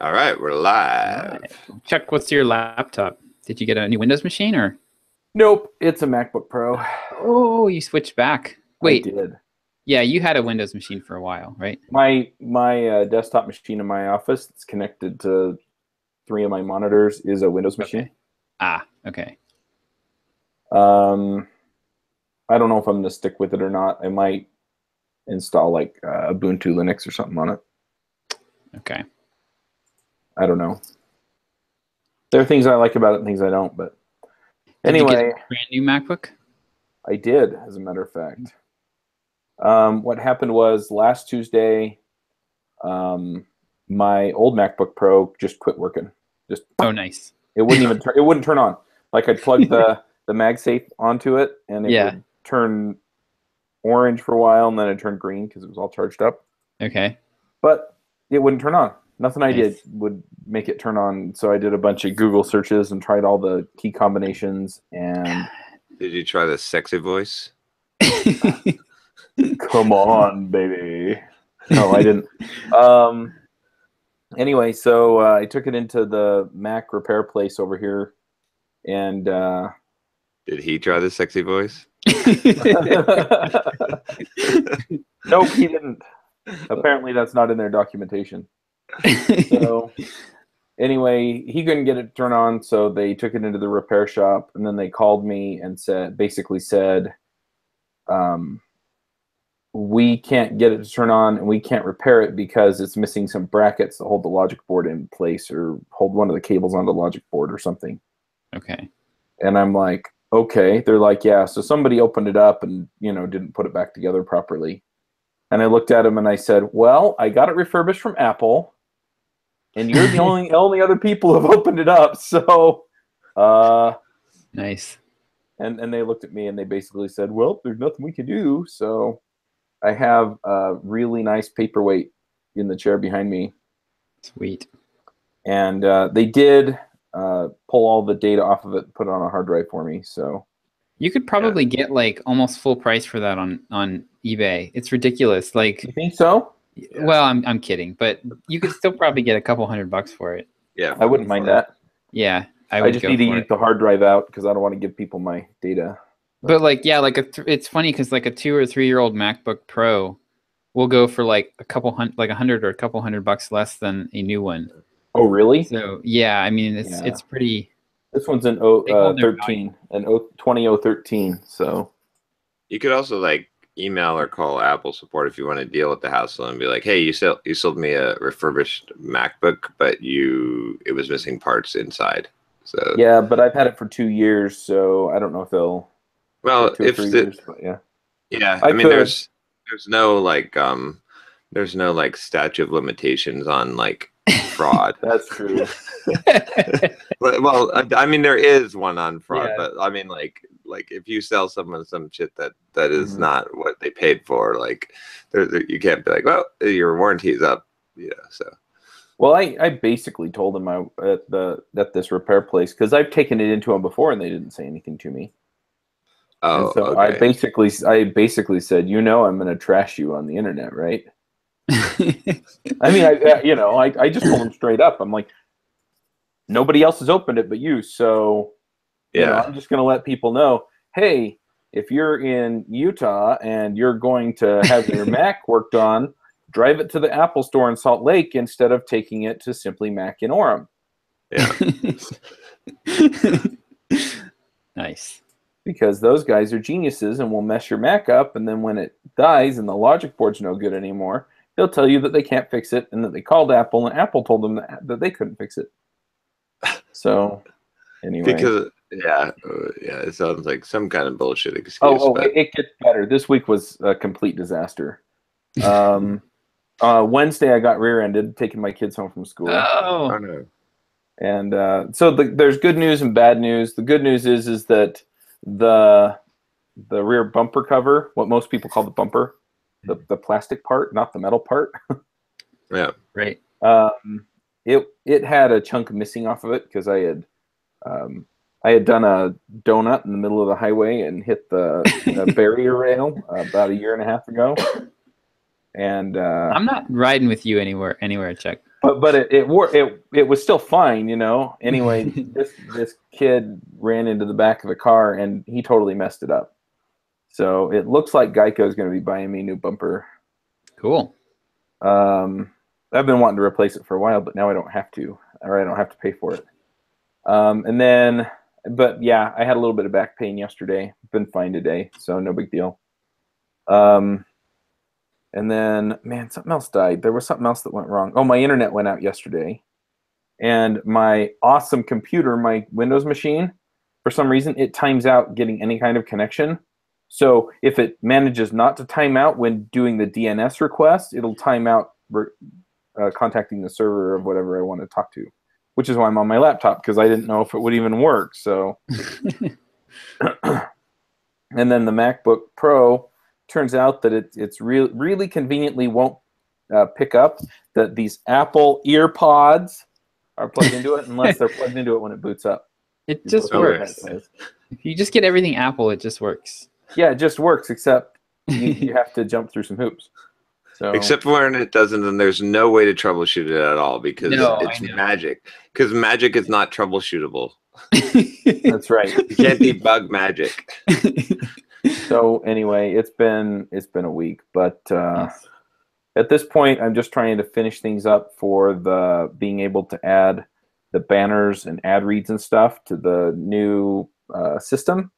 All right, we're All live. right. Chuck, what's your laptop? Did you get a new Windows machine or? Nope, it's a MacBook Pro. Oh, you switched back. I Wait, did. yeah, you had a Windows machine for a while, right? My desktop machine in my office that's connected to 3 of my monitors is a Windows machine. Okay. Ah, okay. I don't know if I'm going to stick with it or not. I might install like Ubuntu Linux or something on it. Okay. I don't know. There are things I like about it and things I don't, but Did you get anyway, a brand new MacBook? I did, as a matter of fact. What happened was last Tuesday, my old MacBook Pro just quit working. Just Oh, nice. it wouldn't even it wouldn't turn on. Like I'd plug the MagSafe onto it, and it Yeah. would turn orange for a while, and then it turned green because it was all charged up. Okay. But it wouldn't turn on. Nothing I did Nice. would make it turn on. So I did a bunch of Google searches and tried all the key combinations. And Did you try the sexy voice? come on, baby. No, I didn't. Anyway, so I took it into the Mac repair place over here, and Did he try the sexy voice? nope, he didn't. Apparently, that's not in their documentation. So anyway, he couldn't get it to turn on, so they took it into the repair shop, and then they called me and basically said, we can't get it to turn on, and we can't repair it because it's missing some brackets that hold the logic board in place or hold one of the cables on the logic board or something. Okay. And I'm like, okay. They're like, yeah, so somebody opened it up and, didn't put it back together properly. And I looked at him and I said, well, I got it refurbished from Apple, and you're the only other people who have opened it up. So, Nice. and they looked at me and they basically said, well, there's nothing we can do. So I have a really nice paperweight in the chair behind me. Sweet. And they did pull all the data off of it and put it on a hard drive for me. So You could probably get like almost full price for that on eBay. It's ridiculous. Like, you think so? well, I'm kidding, but you could still probably get a couple $100 for it. Yeah, I wouldn't mind that. Yeah, I I would just go need to for use it. the hard drive out because I don't want to give people my data. But like, yeah, like it's funny because like a 2 or 3 year old MacBook Pro will go for like a couple hundred, like 100 or a couple $100 less than a new one. Oh, really? So yeah, I mean it's pretty. This one's an They hold their 13, an 20013. So you could also like email or call Apple support if you want to deal with the hassle and be like, hey, you sold me a refurbished MacBook, but it was missing parts inside. So yeah, but I've had it for 2 years, so I don't know if they'll. well, 2 or 3 years, but yeah. Yeah, I I mean, could. there's no like statute of limitations on like fraud. That's true. Well, I mean, there is one on fraud, Yeah. but I mean, like if you sell someone some shit that is Mhm. not what they paid for, like you can't be like, well, your warranty is up, So Well, I basically told them at this repair place because I've taken it into them before and they didn't say anything to me. And so okay. I basically said, I'm going to trash you on the internet, right? I mean, I just told them straight up. I'm like, nobody else has opened it but you, so I'm just going to let people know, hey, if you're in Utah and you're going to have your Mac worked on, drive it to the Apple store in Salt Lake instead of taking it to Simply Mac in Orem. Yeah. Nice. Because those guys are geniuses and will mess your Mac up, and then when it dies and the logic board's no good anymore, they'll tell you that they can't fix it and that they called Apple and Apple told them that they couldn't fix it. So, anyway. Because it sounds like some kind of bullshit excuse. But It gets better. This week was a complete disaster. Wednesday I got rear-ended taking my kids home from school. oh Oh, no. And so there's good news and bad news. The good news is that the rear bumper cover, what most people call the bumper, the plastic part, not the metal part, Yeah. right. it had a chunk missing off of it because I had done a donut in the middle of the highway and hit the barrier rail about 1.5 years ago. And I'm not riding with you anywhere, Chuck. but it was still fine, you know. Anyway, this kid ran into the back of a car and he totally messed it up. So it looks like Geico is going to be buying me a new bumper. Cool. I've been wanting to replace it for a while, but now I don't have to, or I don't have to pay for it. But yeah, I had a little bit of back pain yesterday. Been fine today, so no big deal. And then, man, something else died. There was something else that went wrong. Oh, my internet went out yesterday. And my awesome computer, my Windows machine, for some reason, it times out getting any kind of connection. So if it manages not to time out when doing the DNS request, it'll time out contacting the server of whatever I want to talk to, which is why I'm on my laptop, because I didn't know if it would even work. So, and then the MacBook Pro, turns out that it's really conveniently won't pick up that these Apple earpods are plugged into it unless they're plugged into it when it boots up. It just works. If you just get everything Apple, it just works. Yeah, it just works, except you have to jump through some hoops. So, except when it doesn't, then there's no way to troubleshoot it at all because it's magic. Because magic is not troubleshootable. That's right. You can't debug magic. So anyway, it's been a week, but at this point, I'm just trying to finish things up for the being able to add the banners and ad reads and stuff to the new system.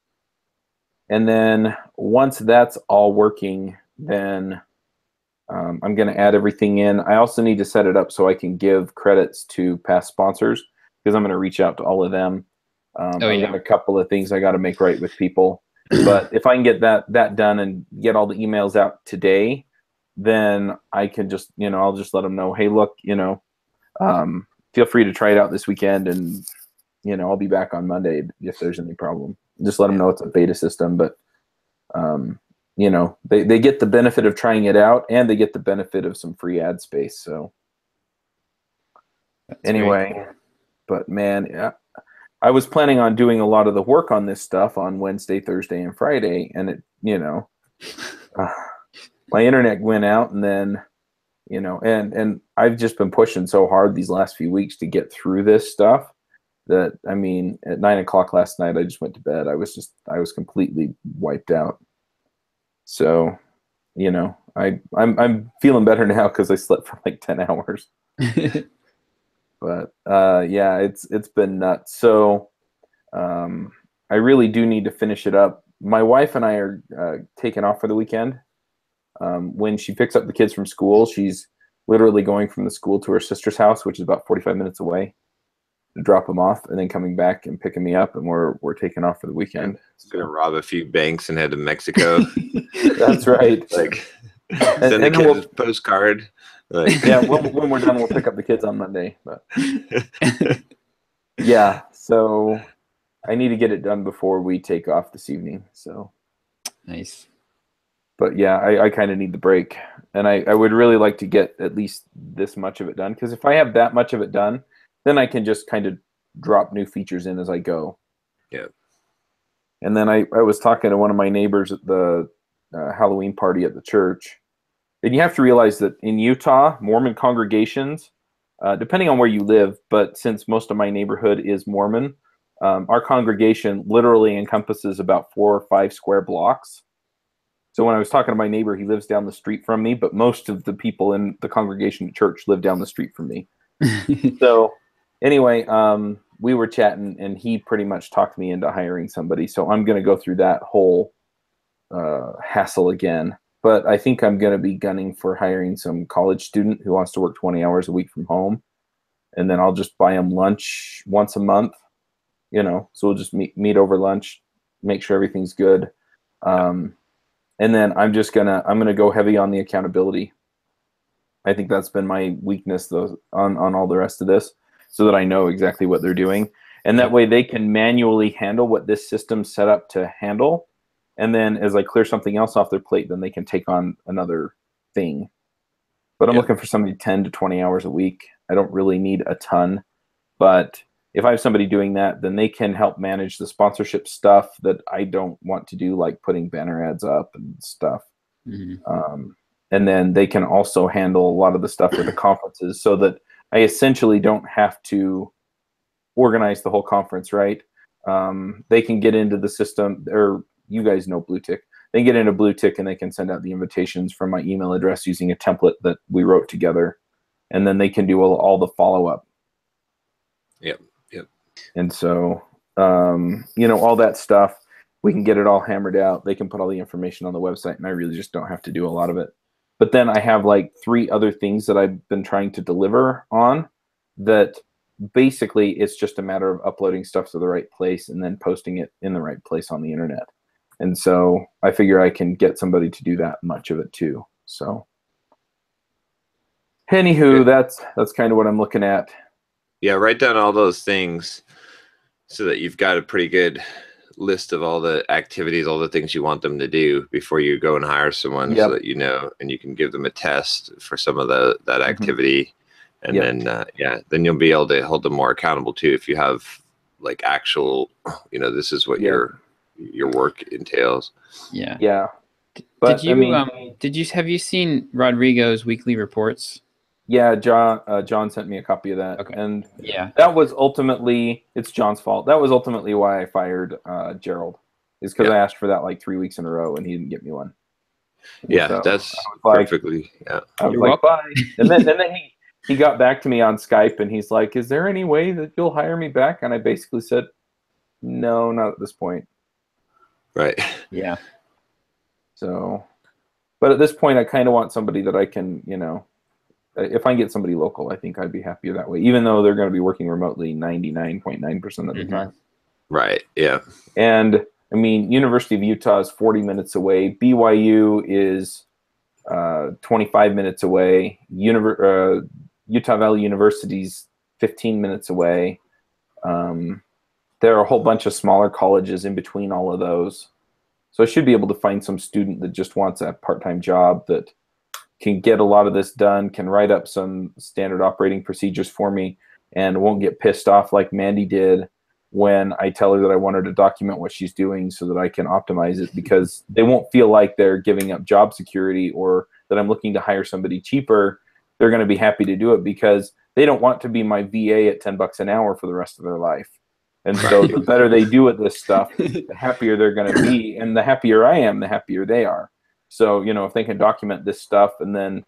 And then once that's all working, then I'm going to add everything in. I also need to set it up so I can give credits to past sponsors because I'm going to reach out to all of them. I've got a couple of things I got to make right with people. But if I can get that done and get all the emails out today, then I can just, I'll just let them know, hey, look, feel free to try it out this weekend, and I'll be back on Monday if there's any problem. Just let them know it's a beta system, but they get the benefit of trying it out, and they get the benefit of some free ad space. So anyway, cool. But man, yeah, I was planning on doing a lot of the work on this stuff on Wednesday, Thursday, and Friday, and it, my internet went out, and then, and I've just been pushing so hard these last few weeks to get through this stuff that, I mean, at 9 o'clock last night, I just went to bed. I was completely wiped out. So, I'm feeling better now because I slept for like 10 hours. But yeah, it's been nuts. So I really do need to finish it up. My wife and I are taking off for the weekend. When she picks up the kids from school, she's literally going from the school to her sister's house, which is about 45 minutes away, to drop them off, and then coming back and picking me up, and we're taking off for the weekend. Gonna rob a few banks and head to Mexico. That's right. Like send the kids a postcard. Like. Yeah, when we're done, we'll pick up the kids on Monday. But yeah, so I need to get it done before we take off this evening. So nice. But yeah, I kind of need the break, and I would really like to get at least this much of it done, because if I have that much of it done, then I can just kind of drop new features in as I go. Yeah. And then I was talking to one of my neighbors at the Halloween party at the church. And you have to realize that in Utah, Mormon congregations, depending on where you live, but since most of my neighborhood is Mormon, our congregation literally encompasses about 4 or 5 square blocks. So when I was talking to my neighbor, he lives down the street from me, but most of the people in the congregation at church live down the street from me. So anyway, we were chatting, and he pretty much talked me into hiring somebody. So I'm going to go through that whole hassle again. But I think I'm going to be gunning for hiring some college student who wants to work 20 hours a week from home. And then I'll just buy him lunch once a month, so we'll just meet over lunch, make sure everything's good. And then I'm going to go heavy on the accountability. I think that's been my weakness though on all the rest of this, so that I know exactly what they're doing. And that way they can manually handle what this system's set up to handle. And then as I clear something else off their plate, then they can take on another thing. But I'm looking for somebody 10 to 20 hours a week. I don't really need a ton. But if I have somebody doing that, then they can help manage the sponsorship stuff that I don't want to do, like putting banner ads up and stuff. Mm-hmm. And then they can also handle a lot of the stuff with the conferences, so that I essentially don't have to organize the whole conference, right? They can get into the system, or you guys know Blue Tick. They get into Blue Tick and they can send out the invitations from my email address using a template that we wrote together, and then they can do all the follow-up. Yep. And so, all that stuff, we can get it all hammered out. They can put all the information on the website, and I really just don't have to do a lot of it. But then I have like 3 other things that I've been trying to deliver on that basically it's just a matter of uploading stuff to the right place and then posting it in the right place on the internet. And so I figure I can get somebody to do that much of it too. So anywho, that's kind of what I'm looking at. Yeah, write down all those things so that you've got a pretty good list of all the activities, all the things you want them to do before you go and hire someone, so that you know, and you can give them a test for some of that activity. And then you'll be able to hold them more accountable too. If you have like actual, this is what your work entails. Yeah. But have you seen Rodrigo's weekly reports? Yeah, John sent me a copy of that. Okay. And yeah, that was ultimately, it's John's fault. That was ultimately why I fired Gerald, is because I asked for that like 3 weeks in a row and he didn't get me one. And yeah, so that's like, perfectly. Yeah. I was like, bye. And then he got back to me on Skype and he's like, is there any way that you'll hire me back? And I basically said, no, not at this point. Right. Yeah. So, but at this point, I kind of want somebody that I can, if I get somebody local, I think I'd be happier that way, even though they're going to be working remotely 99.9% of the time. Right. Yeah. And I mean, University of Utah is 40 minutes away. BYU is 25 minutes away. Utah Valley University's 15 minutes away. There are a whole bunch of smaller colleges in between all of those. So I should be able to find some student that just wants a part-time job that can get a lot of this done, can write up some standard operating procedures for me, and won't get pissed off like Mandy did when I tell her that I want her to document what she's doing so that I can optimize it, because they won't feel like they're giving up job security or that I'm looking to hire somebody cheaper. They're going to be happy to do it because they don't want to be my VA at $10 an hour for the rest of their life. And so the better they do at this stuff, the happier they're going to be. And the happier I am, the happier they are. So, if they can document this stuff and then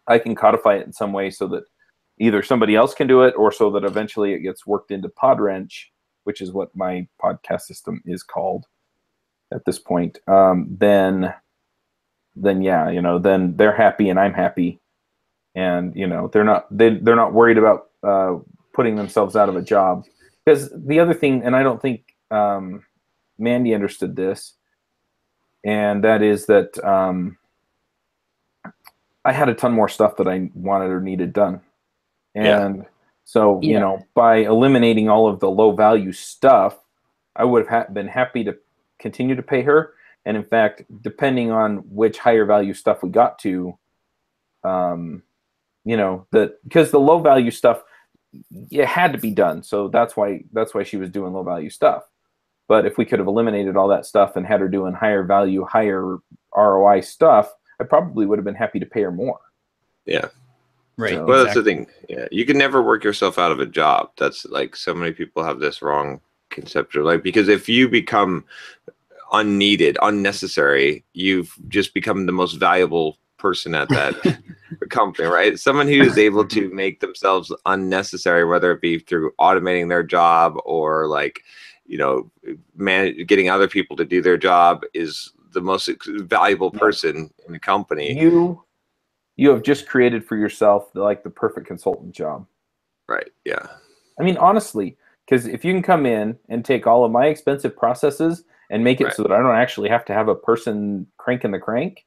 I can codify it in some way so that either somebody else can do it or so that eventually it gets worked into PodWrench, which is what my podcast system is called at this point, then they're happy and I'm happy. And, they're not worried about putting themselves out of a job. Because the other thing, and I don't think Mandy understood this, and that is that I had a ton more stuff that I wanted or needed done. And so, by eliminating all of the low value stuff, I would have been happy to continue to pay her. And in fact, depending on which higher value stuff we got to, because the low value stuff, it had to be done. So that's why she was doing low value stuff. But if we could have eliminated all that stuff and had her doing higher value, higher ROI stuff, I probably would have been happy to pay her more. Yeah. Right. So, well, that's the thing. Yeah. You can never work yourself out of a job. That's like, so many people have this wrong conception. Like, because if you become unneeded, unnecessary, you've just become the most valuable person at that company, right? Someone who is able to make themselves unnecessary, whether it be through automating their job or like, getting other people to do their job, is the most valuable person in the company. You have just created for yourself the perfect consultant job. Right. Yeah. I mean, honestly, because if you can come in and take all of my expensive processes and make it so that I don't actually have to have a person cranking the crank,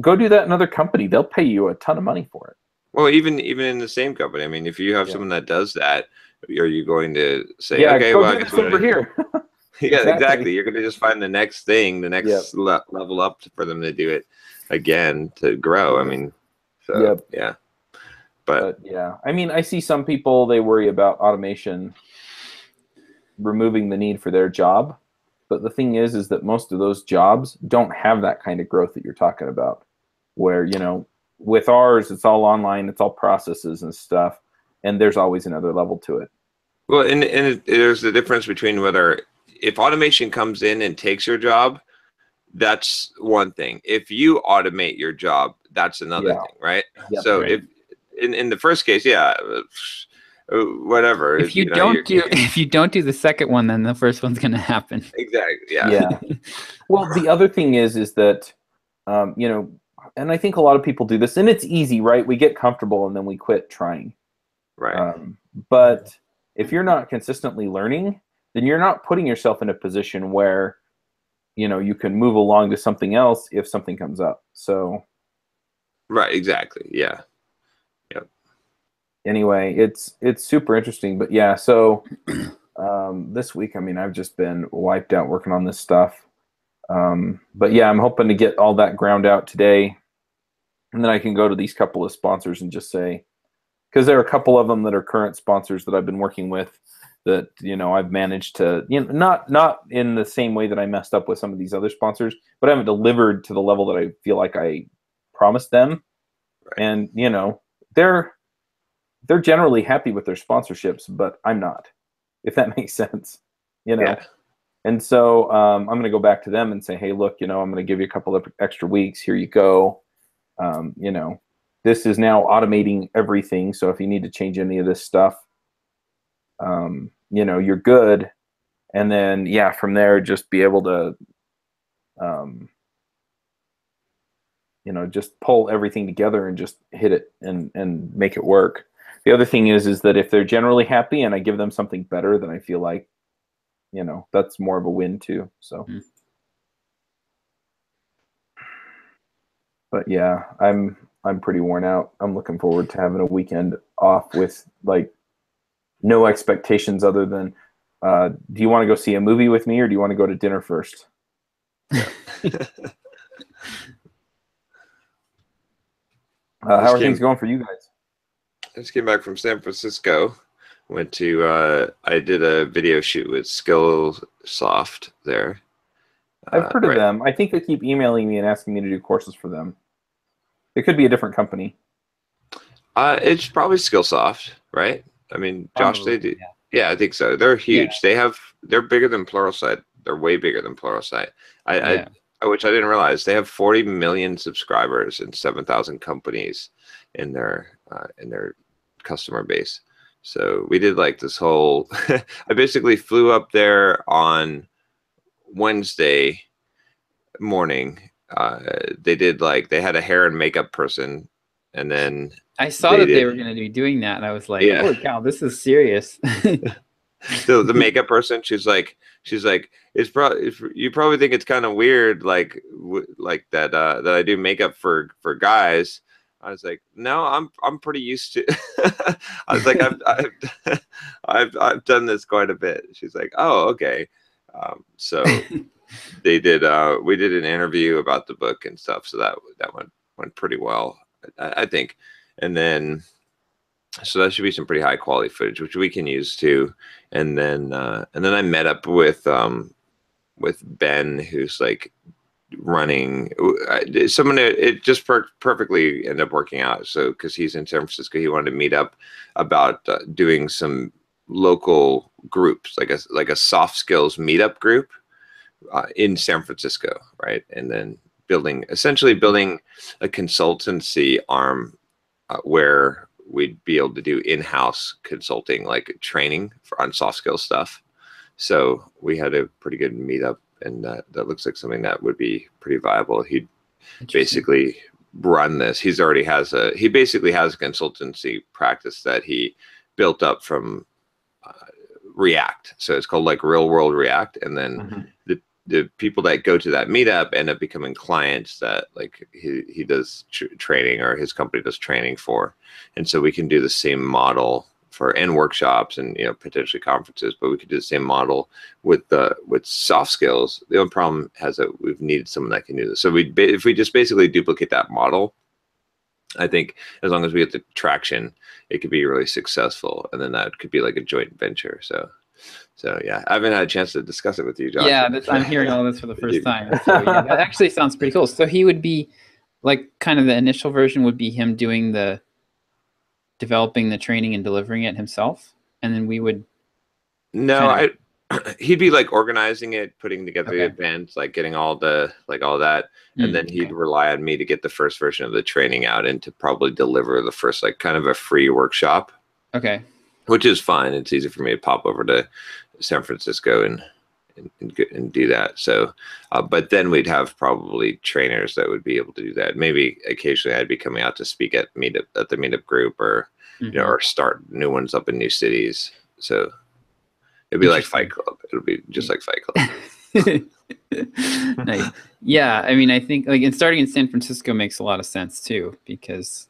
go do that in another company. They'll pay you a ton of money for it. Well, even in the same company. I mean, if you have someone that does that, are you going to say, okay, well, I guess over here? Yeah, exactly. You're going to just find the next thing, the next level up for them to do it again to grow. I mean, so yeah. But yeah, I mean, I see some people, they worry about automation removing the need for their job. But the thing is that most of those jobs don't have that kind of growth that you're talking about, where, with ours, it's all online, it's all processes and stuff, and there's always another level to it. Well, there's the difference between whether if automation comes in and takes your job, that's one thing. If you automate your job, that's another thing, right? Yep, So right. if in the first case, whatever. If you don't do the second one, then the first one's going to happen. Exactly. Yeah. Yeah. Well, the other thing is that, you know, and I think a lot of people do this, and it's easy, right? We get comfortable and then we quit trying. Right. But if you're not consistently learning, then you're not putting yourself in a position where, you know, you can move along to something else if something comes up. So. Right. Exactly. Yeah. Yep. Anyway, it's super interesting. But yeah, so this week, I mean, I've just been wiped out working on this stuff. But yeah, I'm hoping to get all that ground out today, and then I can go to these couple of sponsors and just say, because there are a couple of them that are current sponsors that I've been working with that, you know, I've managed to, you know, not in the same way that I messed up with some of these other sponsors, but I haven't delivered to the level that I feel like I promised them. Right. And, you know, they're generally happy with their sponsorships, but I'm not, if that makes sense, you know? Yeah. And so I'm going to go back to them and say, hey, look, you know, I'm going to give you a couple of extra weeks. Here you go. You know, this is now automating everything. So if you need to change any of this stuff, you know, you're good. And then, yeah, from there, just be able to, you know, just pull everything together and just hit it and make it work. The other thing is that if they're generally happy and I give them something better, then I feel like, you know, that's more of a win too. So, but yeah, I'm pretty worn out. I'm looking forward to having a weekend off with like no expectations other than, do you want to go see a movie with me or do you want to go to dinner first? How are things going for you guys? I just came back from San Francisco. Went to I did a video shoot with Skillsoft there. I've heard of them. I think they keep emailing me and asking me to do courses for them. It could be a different company. It's probably Skillsoft, right? I mean, Josh, they do. Yeah, I think so. They're huge. Yeah. They're bigger than Pluralsight. They're way bigger than Pluralsight. Which I didn't realize. They have 40 million subscribers and 7,000 companies in their customer base. So we did like this whole. I basically flew up there on Wednesday morning. They had a hair and makeup person, and then I saw that they were going to be doing that, and I was like, yeah. "Holy cow, this is serious." The makeup person, she's like, it's probably, you probably think it's kind of weird, like that that I do makeup for guys. I was like, no, I'm pretty used to. I was like, I've done this quite a bit. She's like, oh, okay. So they did. We did an interview about the book and stuff, so that went pretty well, I think. And then, so that should be some pretty high quality footage, which we can use too. And then I met up with Ben, who's like running someone. It just perfectly ended up working out. So because he's in San Francisco, he wanted to meet up about doing some local groups, like a soft skills meetup group in San Francisco, right? And then essentially building a consultancy arm where we'd be able to do in-house consulting, like training on soft skills stuff. So we had a pretty good meetup, and that looks like something that would be pretty viable. He'd basically run this. He basically has a consultancy practice that he built up from React. So it's called like Real World React. And then the people that go to that meetup end up becoming clients that like he does training, or his company does training for. And so we can do the same model and workshops and, you know, potentially conferences, but we could do the same model with soft skills. The only problem we've needed someone that can do this. So if we just basically duplicate that model, I think as long as we get the traction, it could be really successful. And then that could be like a joint venture. So yeah, I haven't had a chance to discuss it with you, Josh. Yeah, I'm hearing all this for the first time. So yeah, that actually sounds pretty cool. So he would be Like kind of the initial version would be him doing the developing the training and delivering it himself, and then we would No, kind of he'd be like organizing it, putting together the okay. events, like getting all that, and then he'd Okay. rely on me to get the first version of the training out and to probably deliver the first like kind of a free workshop, Okay. which is fine. It's easy for me to pop over to San Francisco and do that. So, but then we'd have probably trainers that would be able to do that. Maybe occasionally I'd be coming out to speak at the meetup group, or or start new ones up in new cities. So it'd be like Fight Club. It'll be just like Fight Club. Nice. Yeah, I mean, I think like and starting in San Francisco makes a lot of sense too because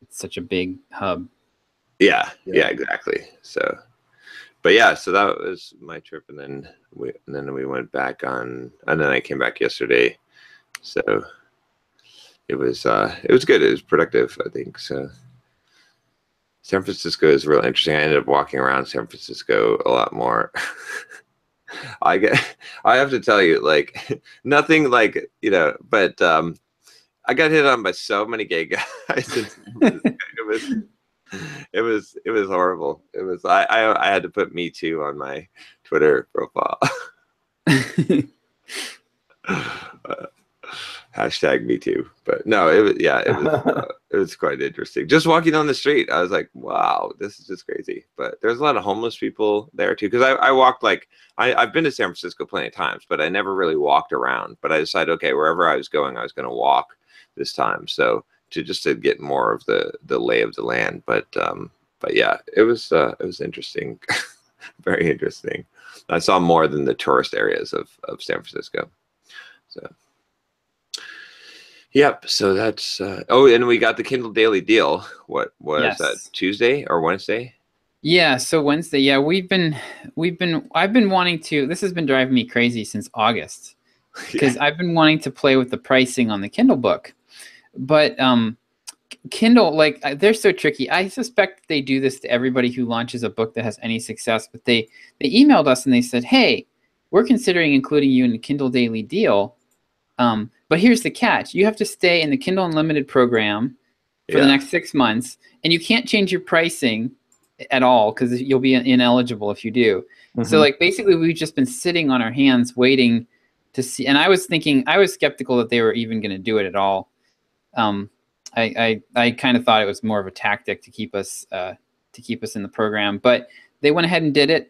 it's such a big hub. Yeah, exactly. So, but yeah, so that was my trip, and then we went back on, and then I came back yesterday. So it was good. It was productive, I think. So San Francisco is real interesting. I ended up walking around San Francisco a lot more. I have to tell you, like nothing like but I got hit on by so many gay guys. It was horrible. It was I had to put me too on my Twitter profile. Hashtag me too. But no, it was quite interesting. Just walking on the street, I was like, wow, this is just crazy. But there's a lot of homeless people there too. Because I walked like I've been to San Francisco plenty of times, but I never really walked around. But I decided, okay, wherever I was going, I was going to walk this time. So to get more of the lay of the land. But yeah, it was interesting. Very interesting. I saw more than the tourist areas of San Francisco. So yep. So that's and we got the Kindle Daily Deal. What was that, Tuesday or Wednesday? Yeah, so Wednesday. Yeah, I've been wanting to. This has been driving me crazy since August because I've been wanting to play with the pricing on the Kindle book. But Kindle, like they're so tricky. I suspect they do this to everybody who launches a book that has any success. But they emailed us and they said, "Hey, we're considering including you in the Kindle Daily Deal. But here's the catch: you have to stay in the Kindle Unlimited program for the next 6 months, and you can't change your pricing at all because you'll be ineligible if you do." So, like, basically, we've just been sitting on our hands waiting to see. And I was skeptical that they were even going to do it at all. I kind of thought it was more of a tactic to keep us in the program, but they went ahead and did it.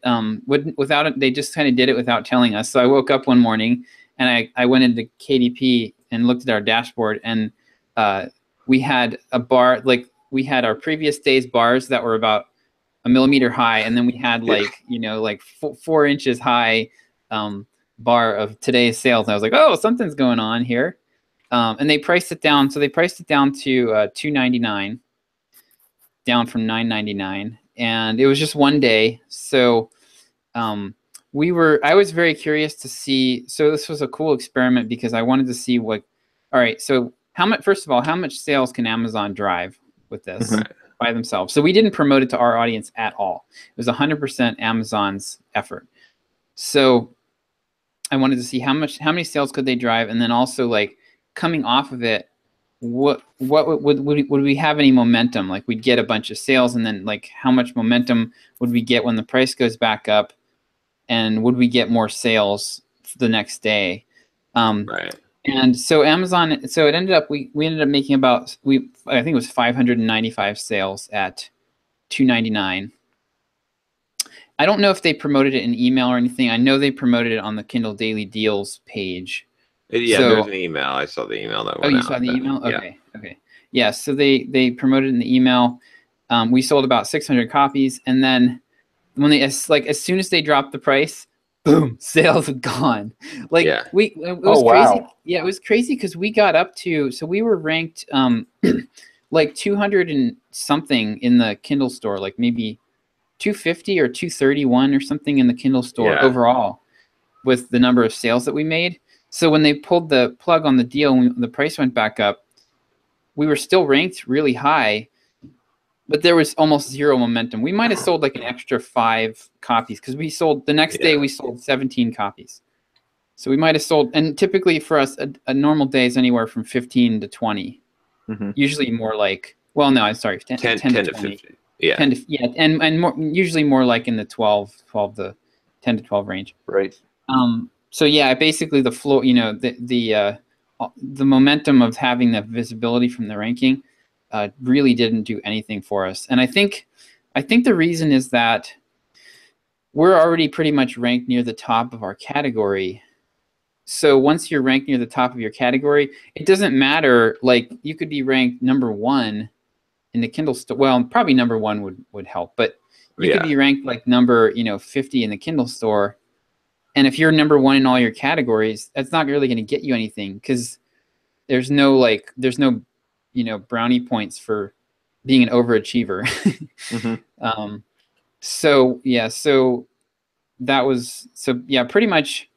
Without it, they just kind of did it without telling us. So I woke up one morning and I went into KDP and looked at our dashboard, and we had a bar, like we had our previous day's bars that were about a millimeter high, and then we had like 4 inches high bar of today's sales. And I was like, oh, something's going on here. And they priced it down. So they priced it down to $2.99, down from $9.99, and it was just one day. So I was very curious to see. So this was a cool experiment because I wanted to see all right. So first of all, how much sales can Amazon drive with this by themselves? So we didn't promote it to our audience at all. It was 100% Amazon's effort. So I wanted to see how many sales could they drive, and then also like coming off of it, would we have any momentum? Like we'd get a bunch of sales, and then like how much momentum would we get when the price goes back up, and would we get more sales the next day? Right. And so Amazon, so it ended up we ended up making about I think it was 595 sales at $2.99. I don't know if they promoted it in email or anything. I know they promoted it on the Kindle Daily Deals page. Yeah, there's an email. I saw the email that went out. Oh, you saw the email? Okay, okay. Yeah, so they promoted in the email. We sold about 600 copies, and then when as soon as they dropped the price, boom, sales were gone. Like it was crazy. Wow. Yeah, it was crazy because we got up to, so we were ranked like 200 and something in the Kindle store, like maybe 250 or 231 or something in the Kindle store overall with the number of sales that we made. So when they pulled the plug on the deal and the price went back up, we were still ranked really high, but there was almost zero momentum. We might have sold like an extra 5 copies because we sold the next day we sold 17 copies. So we might have sold, and typically for us, a normal day is anywhere from 15 to 20. Usually more like, well, no, I'm sorry, 10 to 20. 15. Yeah. 10 to, yeah, and more, usually more like in the 12 to 10 to 12 range. Right. So yeah, basically the flow, you know, the momentum of having the visibility from the ranking really didn't do anything for us. And I think the reason is that we're already pretty much ranked near the top of our category. So once you're ranked near the top of your category, it doesn't matter. Like, you could be ranked #1 in the Kindle store. Well, probably #1 would help, but you could be ranked like number 50 in the Kindle store. And if you're #1 in all your categories, that's not really going to get you anything, because there's no brownie points for being an overachiever. So pretty much,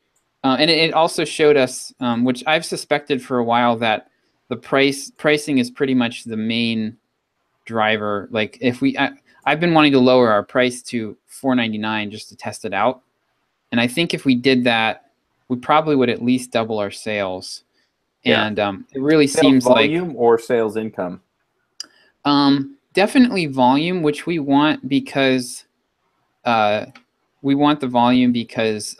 and it also showed us, which I've suspected for a while, that the pricing is pretty much the main driver. Like, if I've been wanting to lower our price to $4.99 just to test it out, and I think if we did that, we probably would at least double our sales. And it really seems like volume or sales income. Definitely volume, which we want, because we want the volume because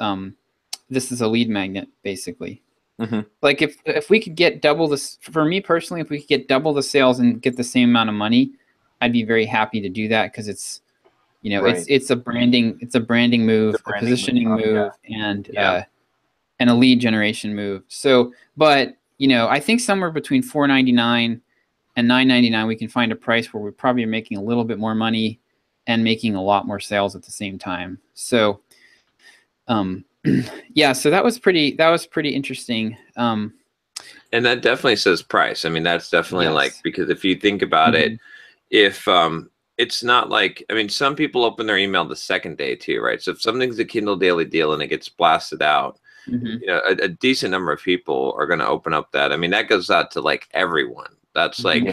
this is a lead magnet, basically. Like, if we could get double this, for me personally, if we could get double the sales and get the same amount of money, I'd be very happy to do that, because it's, it's a branding move, a positioning move, and a lead generation move. So, but I think somewhere between $4.99 and $9.99, we can find a price where we probably are making a little bit more money and making a lot more sales at the same time. So, yeah, so that was pretty interesting. And that definitely says price. I mean, that's definitely like, because if you think about it, if it's not like, I mean, some people open their email the second day too, right? So if something's a Kindle Daily Deal and it gets blasted out, a decent number of people are going to open up that. I mean, that goes out to like everyone. That's like,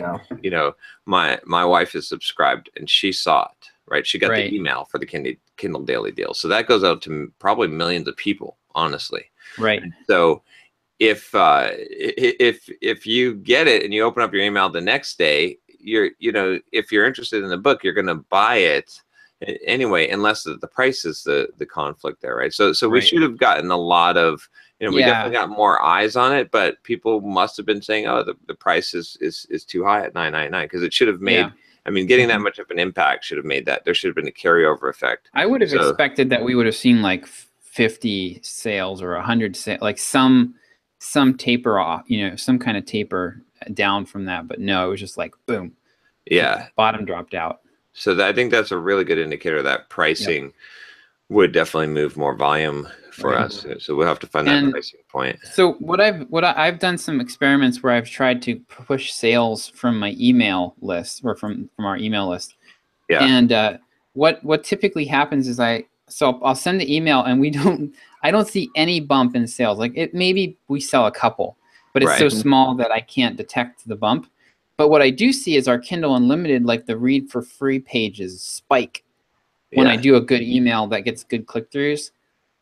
my wife is subscribed and she saw it, right? She got the email for the Kindle Daily Deal. So that goes out to probably millions of people, honestly. Right. So if you get it and you open up your email the next day, if you're interested in the book, you're going to buy it anyway, unless the price is the conflict there, right? So we should have gotten a lot of, we definitely got more eyes on it, but people must have been saying, oh, the price is too high at $9.99, because it should have made, I mean, getting that much of an impact should have made that, there should have been a carryover effect. I would have expected that we would have seen like 50 sales or 100 sales, like some taper off, some kind of taper down from that, but no, it was just like boom, bottom dropped out. So I think that's a really good indicator that pricing would definitely move more volume for us. So we'll have to find that pricing point. So I've done some experiments where I've tried to push sales from my email list, or from our email list. And what typically happens is I'll send the email and I don't see any bump in sales. Like, maybe we sell a couple, but it's so small that I can't detect the bump. But what I do see is our Kindle Unlimited, like the read for free pages, spike when I do a good email that gets good click-throughs.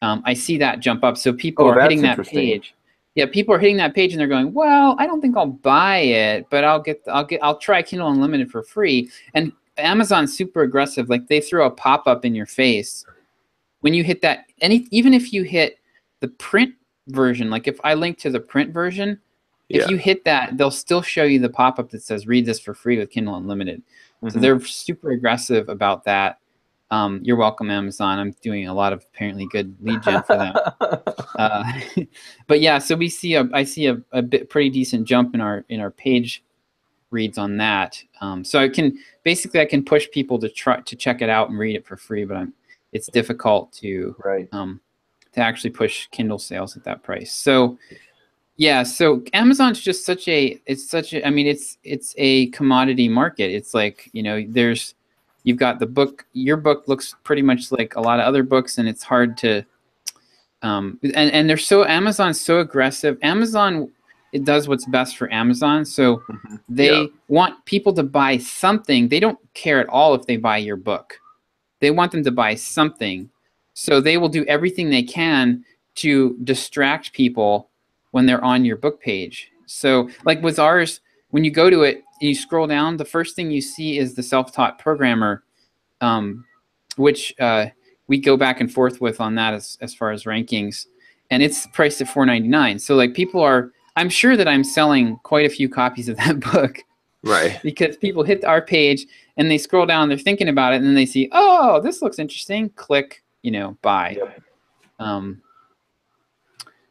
I see that jump up. So people are hitting that page. Yeah, people are hitting that page and they're going, well, I don't think I'll buy it, but I'll try Kindle Unlimited for free. And Amazon's super aggressive. Like, they throw a pop-up in your face when you hit that. Even if you hit the print version, like if I link to the print version, if you hit that, they'll still show you the pop-up that says read this for free with Kindle Unlimited. So they're super aggressive about that. You're welcome, Amazon. I'm doing a lot of apparently good lead gen for them. But yeah, so I see a pretty decent jump in our page reads on that. So I can push people to check it out and read it for free, but it's difficult to actually push Kindle sales at that price. So yeah, so Amazon's just I mean, it's a commodity market. It's like, you've got the book, your book looks pretty much like a lot of other books, and it's hard to, and Amazon's so aggressive. Amazon, it does what's best for Amazon. So they want people to buy something. They don't care at all if they buy your book. They want them to buy something. So they will do everything they can to distract people when they're on your book page. So like with ours, when you go to it and you scroll down, the first thing you see is the self-taught programmer, which we go back and forth with on that as far as rankings, and it's priced at $4.99. So like people are, I'm sure that I'm selling quite a few copies of that book, Right. because people hit our page and they scroll down, they're thinking about it, and then they see, oh, this looks interesting. Click, buy. Yep.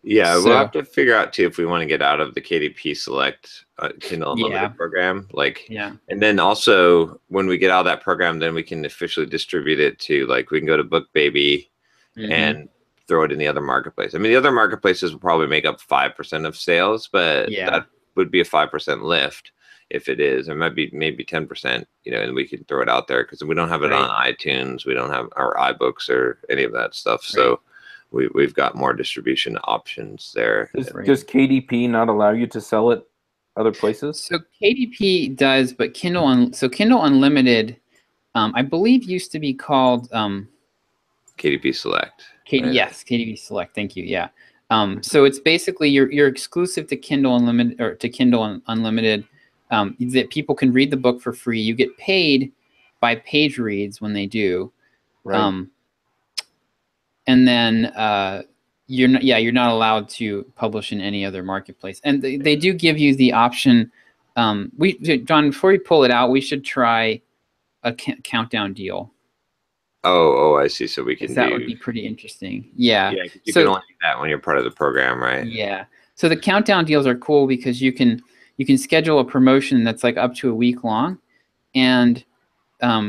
Yeah, So- we'll have to figure out too if we want to get out of the KDP Select Kindle Unlimited Yeah. program. Yeah. And then also when we get out of that program, then we can officially distribute it to, like, we can go to BookBaby Mhm. and throw it in the other marketplace. I mean, the other marketplaces will probably make up 5% of sales, but Yeah. that would be a 5% lift if it is. It might be maybe 10%, and we can throw it out there because we don't have it on iTunes. We don't have our iBooks or any of that stuff. So we've got more distribution options there. Does KDP not allow you to sell it other places? So KDP does, but Kindle Unlimited, I believe used to be called KDP Select. Yes, KDP Select. Thank you. Yeah. So it's basically you're exclusive to Kindle Unlimited, or to Kindle Unlimited, that people can read the book for free. You get paid by page reads when they do. Right. And then you're not allowed to publish in any other marketplace. And they do give you the option. John, before we pull it out, we should try a countdown deal. Oh, I see. So we can That would be pretty interesting. Yeah. Yeah, you can only do that when you're part of the program, right? Yeah. So the countdown deals are cool because you can schedule a promotion that's like up to a week long, and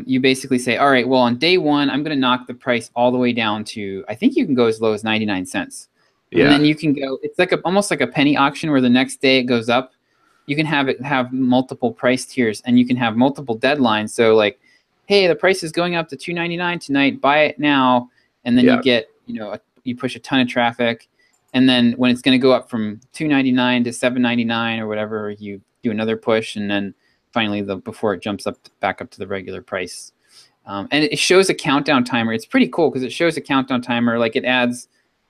you basically say, all right, well, on day one, I'm going to knock the price all the way down to, I think you can go as low as 99 cents. Yeah. And then you can go, it's like almost like a penny auction where the next day it goes up. You can have multiple price tiers, and you can have multiple deadlines. So like, hey, the price is going up to $2.99 tonight, buy it now. And then you get, you push a ton of traffic. And then when it's going to go up from $2.99 to $7.99 or whatever, you do another push, and then finally before it jumps back up to the regular price. And it shows a countdown timer. It's pretty cool because it shows a countdown timer. Like, it adds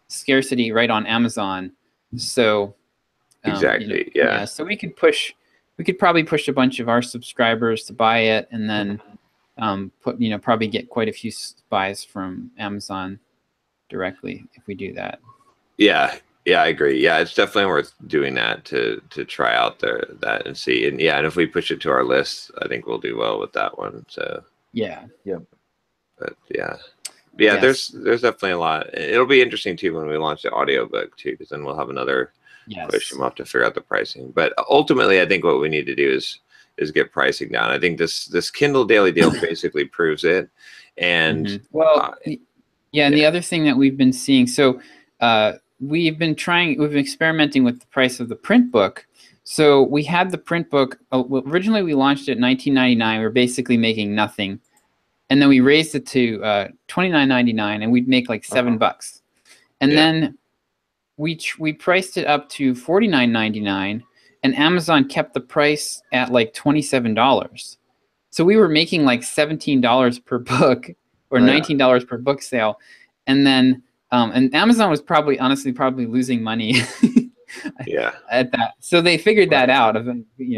scarcity right on Amazon. So exactly. So we could probably push a bunch of our subscribers to buy it, and then probably get quite a few buys from Amazon directly if we do that. Yeah, I agree. Yeah, it's definitely worth doing that to try out that and see. And and if we push it to our list, I think we'll do well with that one. So yeah. But there's definitely a lot. It'll be interesting too when we launch the audiobook too, because then we'll have another push, and we'll have to figure out the pricing. But ultimately, I think what we need to do is get pricing down. I think this Kindle Daily Deal basically proves it. And and the other thing that we've been seeing, so we've been experimenting with the price of the print book. So we had the print book, originally we launched it in $19.99. We were basically making nothing. And then we raised it to $29.99, and we'd make like $7. And then we priced it up to $49.99, and Amazon kept the price at like $27. So we were making like $17 per book, or $19 per book sale. And then and Amazon was probably losing money at that. So they figured that out,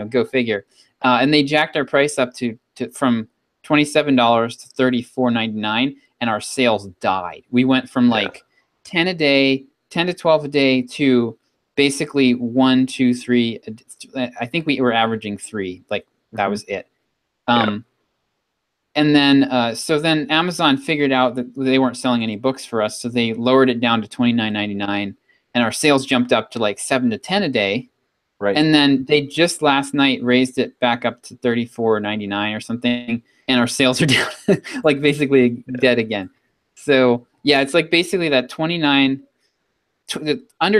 go figure. And they jacked our price up to from $27 to $34.99, and our sales died. We went from like 10 to 12 a day to basically 1, 2, 3. I think we were averaging 3. Like that was it. And then, so then Amazon figured out that they weren't selling any books for us, so they lowered it down to $29.99, and our sales jumped up to like 7 to 10 a day. Right. And then they just last night raised it back up to $34.99 or something, and our sales are down, like basically dead again. So yeah, it's like basically that under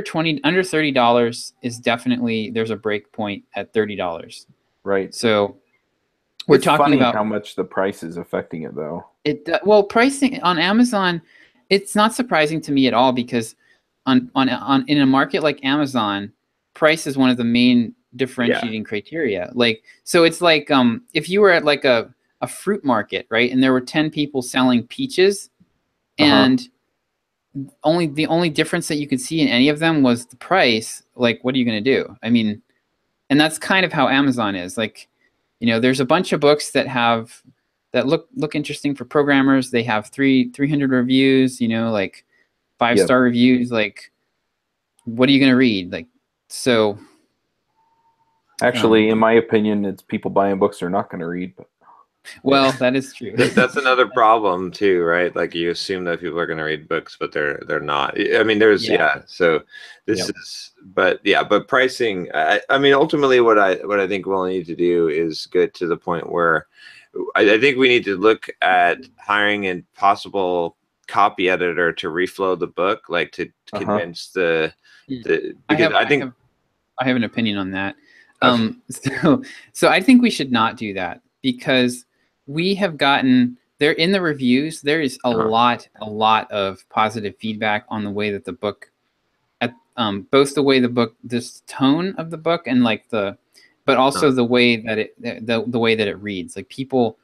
$30 is definitely, there's a break point at $30. Right. So we're talking about how much the price is affecting it, though. Pricing on Amazon, it's not surprising to me at all, because in a market like Amazon, price is one of the main differentiating criteria. Like, so it's like if you were at like a fruit market, right, and there were 10 people selling peaches, and the only difference that you could see in any of them was the price. Like, what are you going to do? I mean, and that's kind of how Amazon is. Like, you know, there's a bunch of books that look interesting for programmers. They have 300 reviews, you know, like 5-star reviews. Like, what are you going to read? Like, so. Actually, in my opinion, it's people buying books they're not going to read. But well, that is true. That's another problem too, right? Like you assume that people are going to read books, but they're not. I mean, there's so this is, but pricing. I mean, ultimately, what I think we'll need to do is get to the point where I think we need to look at hiring a possible copy editor to reflow the book, like to convince because I think I have an opinion on that. So I think we should not do that, because we have gotten there in the reviews. There is a lot of positive feedback on the way that the book, both the way the book, this tone of the book, and like but also the way that the way that it reads. Like, people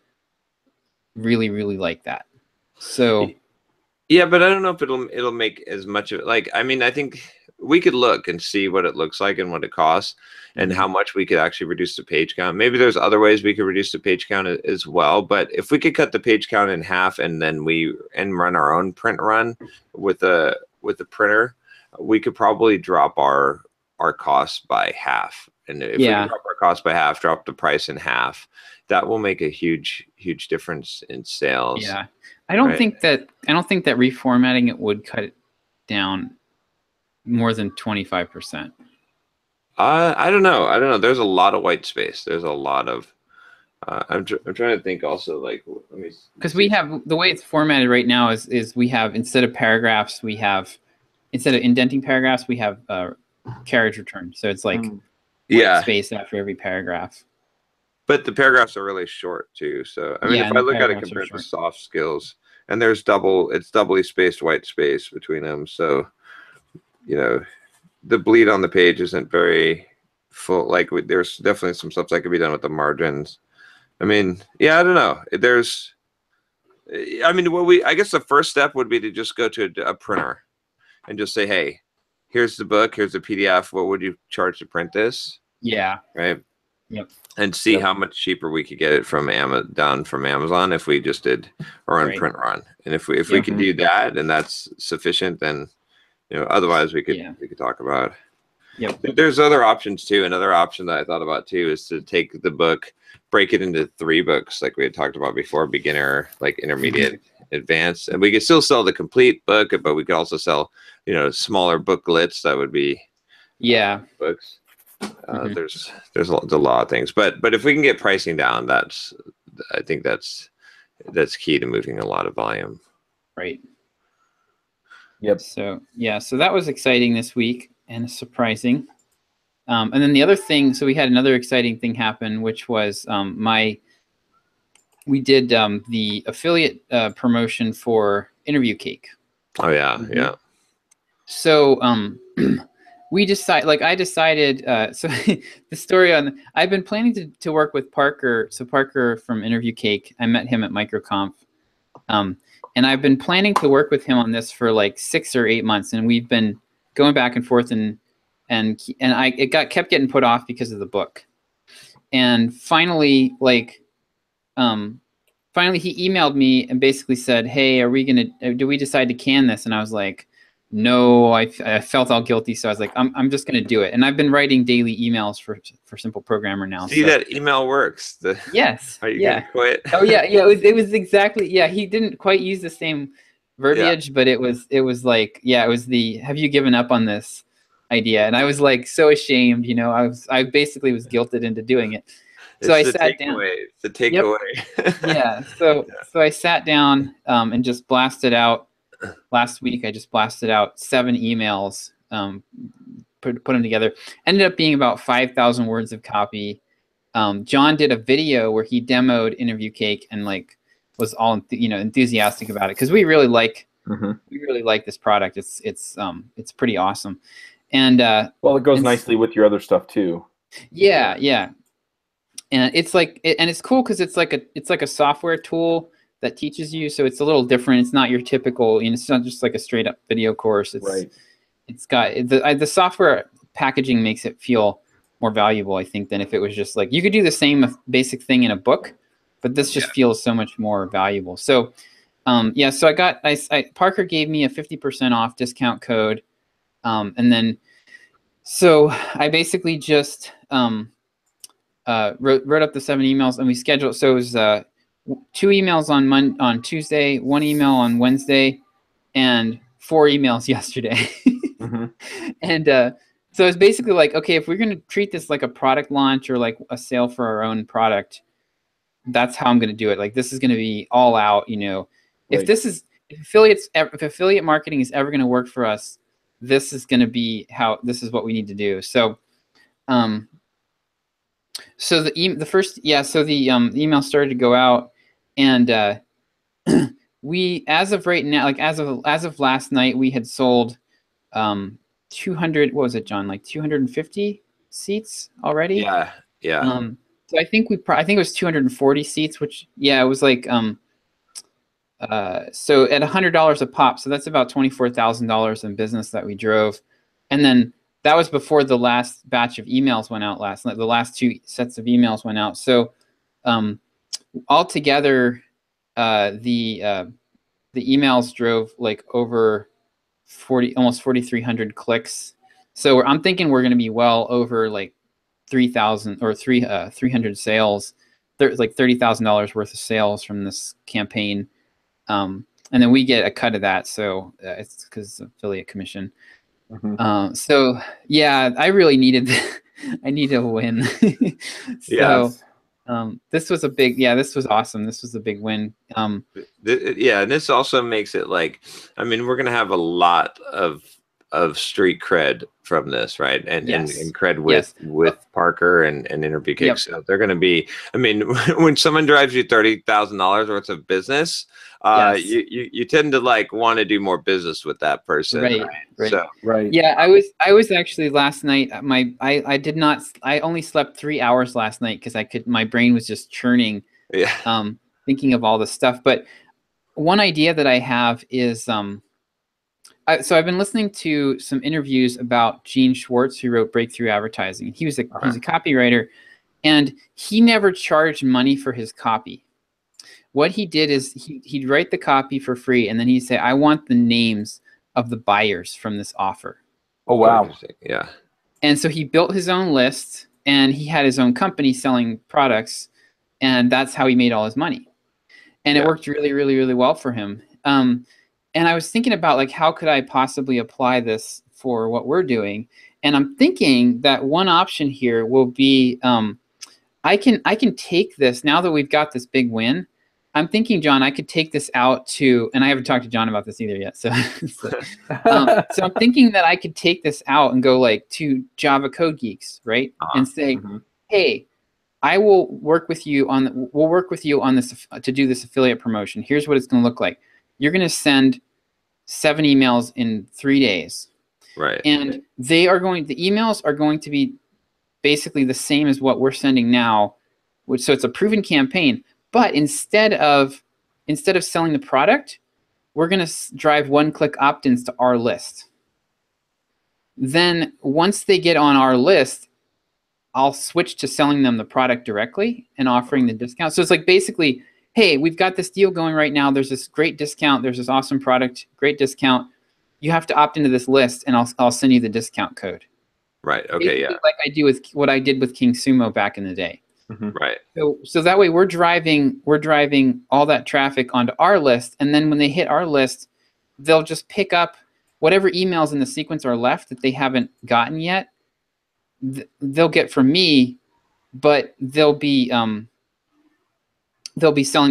really like that. So yeah, but I don't know if it'll make as much of it. Like, I mean, I think we could look and see what it looks like and what it costs and how much we could actually reduce the page count. Maybe there's other ways we could reduce the page count as well. But if we could cut the page count in half and then run our own print run with the printer, we could probably drop our costs by half. And if we can drop our costs by half, drop the price in half, that will make a huge difference in sales. Yeah. I don't think that reformatting it would cut it down more than 25%. I don't know. There's a lot of white space. There's a lot of. I'm trying to think also, like, let me. Because we have, the way it's formatted right now is we have, instead of indenting paragraphs, we have carriage return. So it's like white space after every paragraph. But the paragraphs are really short too. So I mean, if I look at it compared to soft skills, and it's doubly spaced white space between them. So, you know, the bleed on the page isn't very full. Like, there's definitely some stuff that could be done with the margins. I mean, I don't know. I guess the first step would be to just go to a printer and just say, hey, here's the book, here's the PDF. What would you charge to print this? Yeah. Right. Yep. And see how much cheaper we could get it from Amazon if we just did our own print run. And if we can do that and that's sufficient, then, you know, otherwise we could talk about. Yep. There's other options too. Another option that I thought about too is to take the book, break it into 3 books, like we had talked about before: beginner, like intermediate, advanced. And we could still sell the complete book, but we could also sell, you know, smaller booklets that would be books. There's a lot of things, but if we can get pricing down, I think that's key to moving a lot of volume. Right. Yep. So that was exciting this week and surprising. And then the other thing, so we had another exciting thing happen, which was we did the affiliate promotion for Interview Cake. Oh yeah, yeah. So I decided, so the story I've been planning to work with Parker. So Parker from Interview Cake, I met him at MicroConf. And I've been planning to work with him on this for like 6 or 8 months. And we've been going back and forth it kept getting put off because of the book. And finally, he emailed me and basically said, hey, do we decide to can this? And I was like, no, I felt all guilty. So I was like, I'm just going to do it. And I've been writing daily emails for Simple Programmer now. See, that email works. Yes. Are you going to quit? Oh yeah. Yeah. It was exactly. Yeah. He didn't quite use the same verbiage, but it was like, it was have you given up on this idea? And I was like, so ashamed, you know, I basically was guilted into doing it. So I sat down. It's the takeaway. Yeah. So I sat down and just blasted out. Last week, I just blasted out 7 emails, put them together. Ended up being about 5,000 words of copy. John did a video where he demoed Interview Cake and like was all enthusiastic about it, because we really like this product. It's pretty awesome. And well, it goes nicely with your other stuff too. Yeah. And it's like, and it's cool because it's like a software tool that teaches you. So it's a little different. It's not your typical, you know, it's not just like a straight up video course. It's got the software packaging makes it feel more valuable, I think, than if it was just like, you could do the same basic thing in a book, but this just feels so much more valuable. So yeah, so Parker gave me a 50% off discount code. And then, so I basically just wrote up the 7 emails, and we scheduled. So it was 2 emails on Tuesday, 1 email on Wednesday, and 4 emails yesterday. And so it's basically like, okay, if we're going to treat this like a product launch or like a sale for our own product, that's how I'm going to do it. Like, this is going to be all out, you know. If affiliate marketing is ever going to work for us, this is going to be this is what we need to do. So, so the email started to go out, and we, as of right now, like as of last night, we had sold 200. What was it, John? Like 250 seats already. Yeah. So I think I think it was 240 seats, which it was like so at $100 a pop, so that's about $24,000 in business that we drove. And then that was before the last batch of emails went out last night. The last 2 sets of emails went out. So altogether, the emails drove like over almost 4,300 clicks. So I'm thinking we're going to be well over like 3,000 or 300 sales. There's like $30,000 worth of sales from this campaign. And then we get a cut of that. So it's because of affiliate commission. So yeah, I really needed, I needed a win. So this was this was awesome. This was a big win. And this also makes it like, I mean, we're going to have a lot of street cred from this, right? And cred with Parker and Interview Cake. So they're going to be, I mean, when someone drives you $30,000 worth of business, you tend to like want to do more business with that person. Right. So, Yeah, I was actually last night, I only slept 3 hours last night because my brain was just churning, thinking of all this stuff. But one idea that I have is, so I've been listening to some interviews about Gene Schwartz, who wrote Breakthrough Advertising. He's a copywriter, and he never charged money for his copy. What he did is he'd write the copy for free, and then he'd say, I want the names of the buyers from this offer. Oh, wow. Yeah. And so he built his own list, and he had his own company selling products, and that's how he made all his money. And it worked really, really, really well for him. And I was thinking about, like, how could I possibly apply this for what we're doing? And I'm thinking that one option here will be, I can take this, now that we've got this big win, I'm thinking, John, I could take this out to, and I haven't talked to John about this either yet. So, so I'm thinking that I could take this out and go like to Java Code Geeks, right? And say, hey, I will work with you on, we'll work with you on this to do this affiliate promotion. Here's what it's going to look like. You're going to send 7 emails in 3 days. Right. And the emails are going to be basically the same as what we're sending now, so it's a proven campaign. But instead of selling the product, we're going to drive one-click opt-ins to our list. Then once they get on our list, I'll switch to selling them the product directly and offering the discount. So it's like basically, hey, we've got this deal going right now. There's this great discount. There's this awesome product, great discount. You have to opt into this list, and I'll send you the discount code. Right. Okay. Basically, like I do with what I did with King Sumo back in the day. Right. So that way we're driving all that traffic onto our list, and then when they hit our list, they'll just pick up whatever emails in the sequence are left that they haven't gotten yet. They'll get from me, but they'll be selling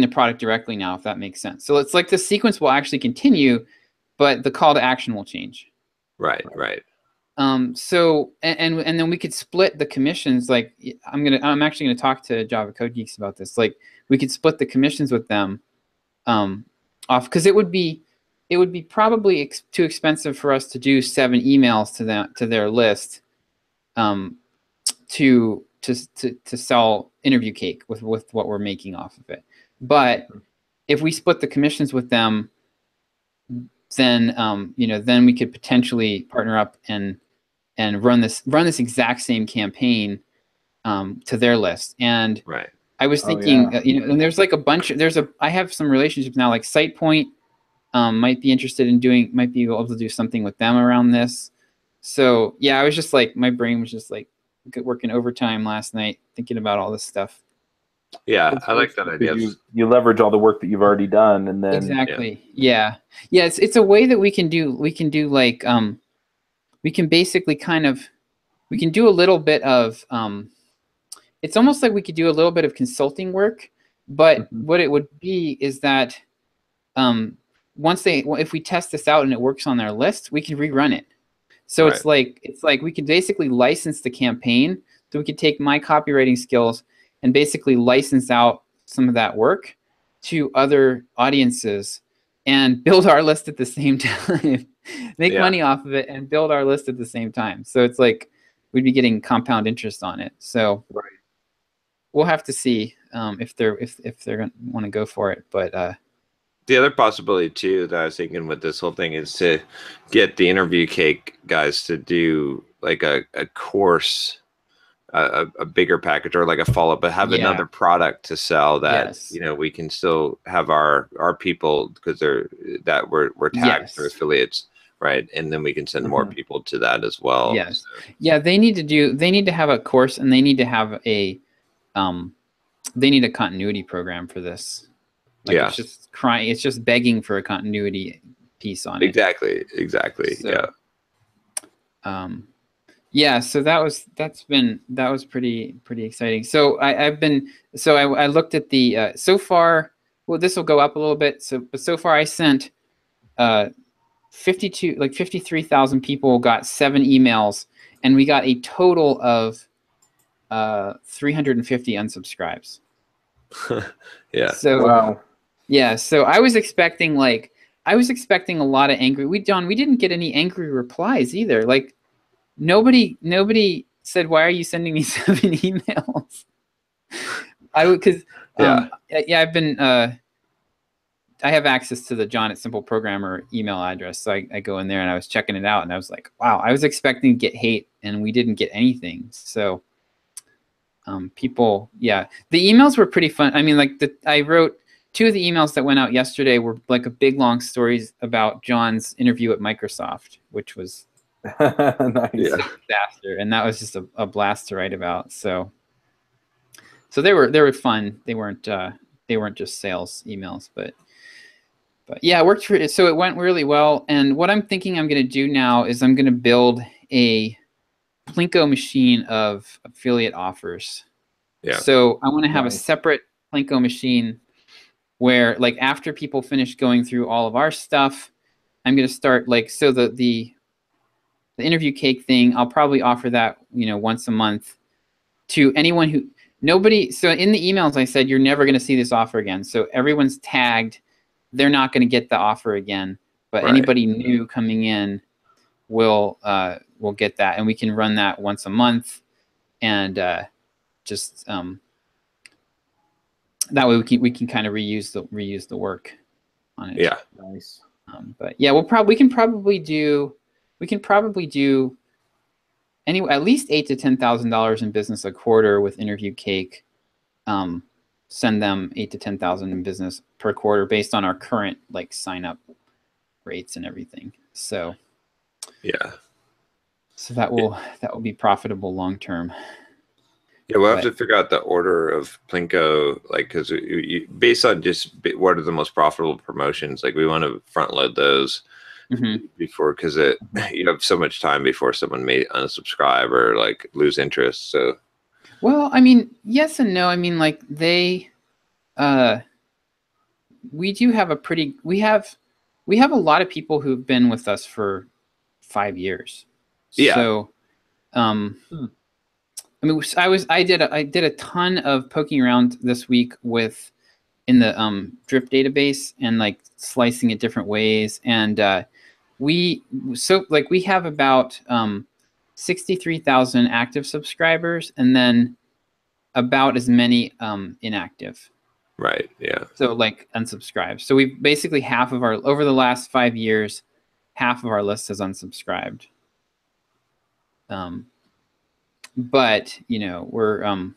the product directly now, if that makes sense. So it's like the sequence will actually continue, but the call to action will change. Right. Right. So and then we could split the commissions. Like I'm actually gonna talk to Java Code Geeks about this. Like we could split the commissions with them off, because it would be probably too expensive for us to do 7 emails to their list to sell Interview Cake with what we're making off of it. But if we split the commissions with them, then then we could potentially partner up and run this exact same campaign to their list. And Right. I was thinking, and there's like a bunch. I have some relationships now, like SitePoint might be interested in might be able to do something with them around this. So yeah, I was just like, my brain was just like working overtime last night thinking about all this stuff. Yeah, I like that idea. You leverage all the work that you've already done, and then exactly, yeah. It's a way that we can do like we can basically we can do a little bit of it's almost like we could do a little bit of consulting work, but what it would be is that if we test this out and it works on their list, we can rerun it. So it's like we could basically license the campaign. So we could take my copywriting skills and basically license out some of that work to other audiences and build our list at the same time, make money off of it and build our list at the same time. So it's like we'd be getting compound interest on it. So we'll have to see if they're going to want to go for it. But the other possibility too that I was thinking with this whole thing is to get the Interview Cake guys to do like a course, a bigger package, or like a follow-up, but have another product to sell that we can still have our people, because we're tagged for affiliates, right? And then we can send more people to that as well. Yes. So. Yeah, they need to have a course, and they need to have a continuity program for this. Like it's just crying. It's just begging for a continuity piece on it. Exactly. So, so that was pretty exciting. So I looked at the so far. Well, this will go up a little bit. But so far I sent 53,000 people got 7 emails, and we got a total of 350 unsubscribes. Yeah. So wow. Yeah. So I was expecting a lot of angry. We didn't get any angry replies either. Like nobody said, "Why are you sending me 7 emails?" I've been I have access to the John at Simple Programmer email address, so I go in there and I was checking it out, and I was like, wow, I was expecting to get hate, and we didn't get anything. So people, the emails were pretty fun. I mean, I wrote 2 of the emails that went out yesterday were like a big long stories about John's interview at Microsoft, which was nice. a disaster, and that was just a blast to write about. So they were fun. They weren't just sales emails, but yeah, it worked so it went really well. And what I'm thinking I'm going to do now is I'm going to build a Plinko machine of affiliate offers. Yeah. So I want to have a separate Plinko machine where, like, after people finish going through all of our stuff, I'm going to start the Interview Cake thing. I'll probably offer that once a month to anyone who So in the emails I said you're never going to see this offer again. So everyone's tagged. They're not going to get the offer again. But anybody new coming in will get that, and we can run that once a month, and just that way we can kind of reuse the work on it. Yeah, nice. But yeah, we can probably do at least $8,000 to $10,000 in business a quarter with Interview Cake. Send them $8,000 to $10,000 in business per quarter based on our current sign up rates and everything. So that will be profitable long term. Yeah, we'll have to figure out the order of Plinko, because based on just what are the most profitable promotions. We want to front load those before, because you have so much time before someone may unsubscribe or lose interest. So, well, I mean, yes and no. I mean, we do have we have a lot of people who've been with us for 5 years. Yeah. So, I mean, I did a ton of poking around this week in the drip database and slicing it different ways, and we have about 63,000 active subscribers, and then about as many inactive. Right. Yeah. So like unsubscribed. So we basically over the last 5 years, half of our list has unsubscribed. But we're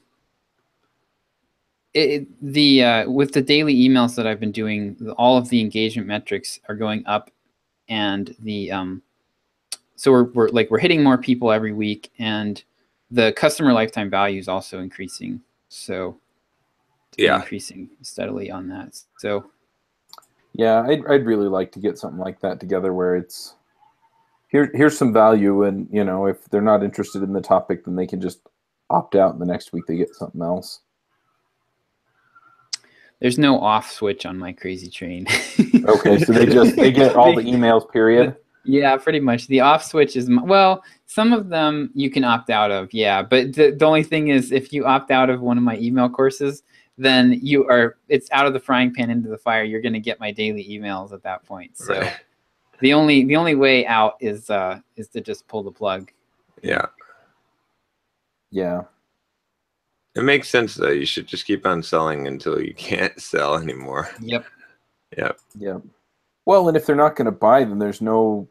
with the daily emails that I've been doing, all of the engagement metrics are going up, and so we're hitting more people every week, and the customer lifetime value is also increasing. So it's been increasing steadily on that. So yeah, I'd really like to get something like that together where it's here's some value, and if they're not interested in the topic, then they can just opt out, and the next week they get something else. There's no off switch on my Crazy Train. Okay, so they get all the emails, period. Yeah, pretty much. The off switch is, well, some of them you can opt out of, yeah. But the only thing is, if you opt out of one of my email courses, then it's out of the frying pan into the fire. You're going to get my daily emails at that point. So right. the only way out is to just pull the plug. Yeah. Yeah. It makes sense though. You should just keep on selling until you can't sell anymore. Yep. Yep. Yeah. Well, and if they're not going to buy, then there's no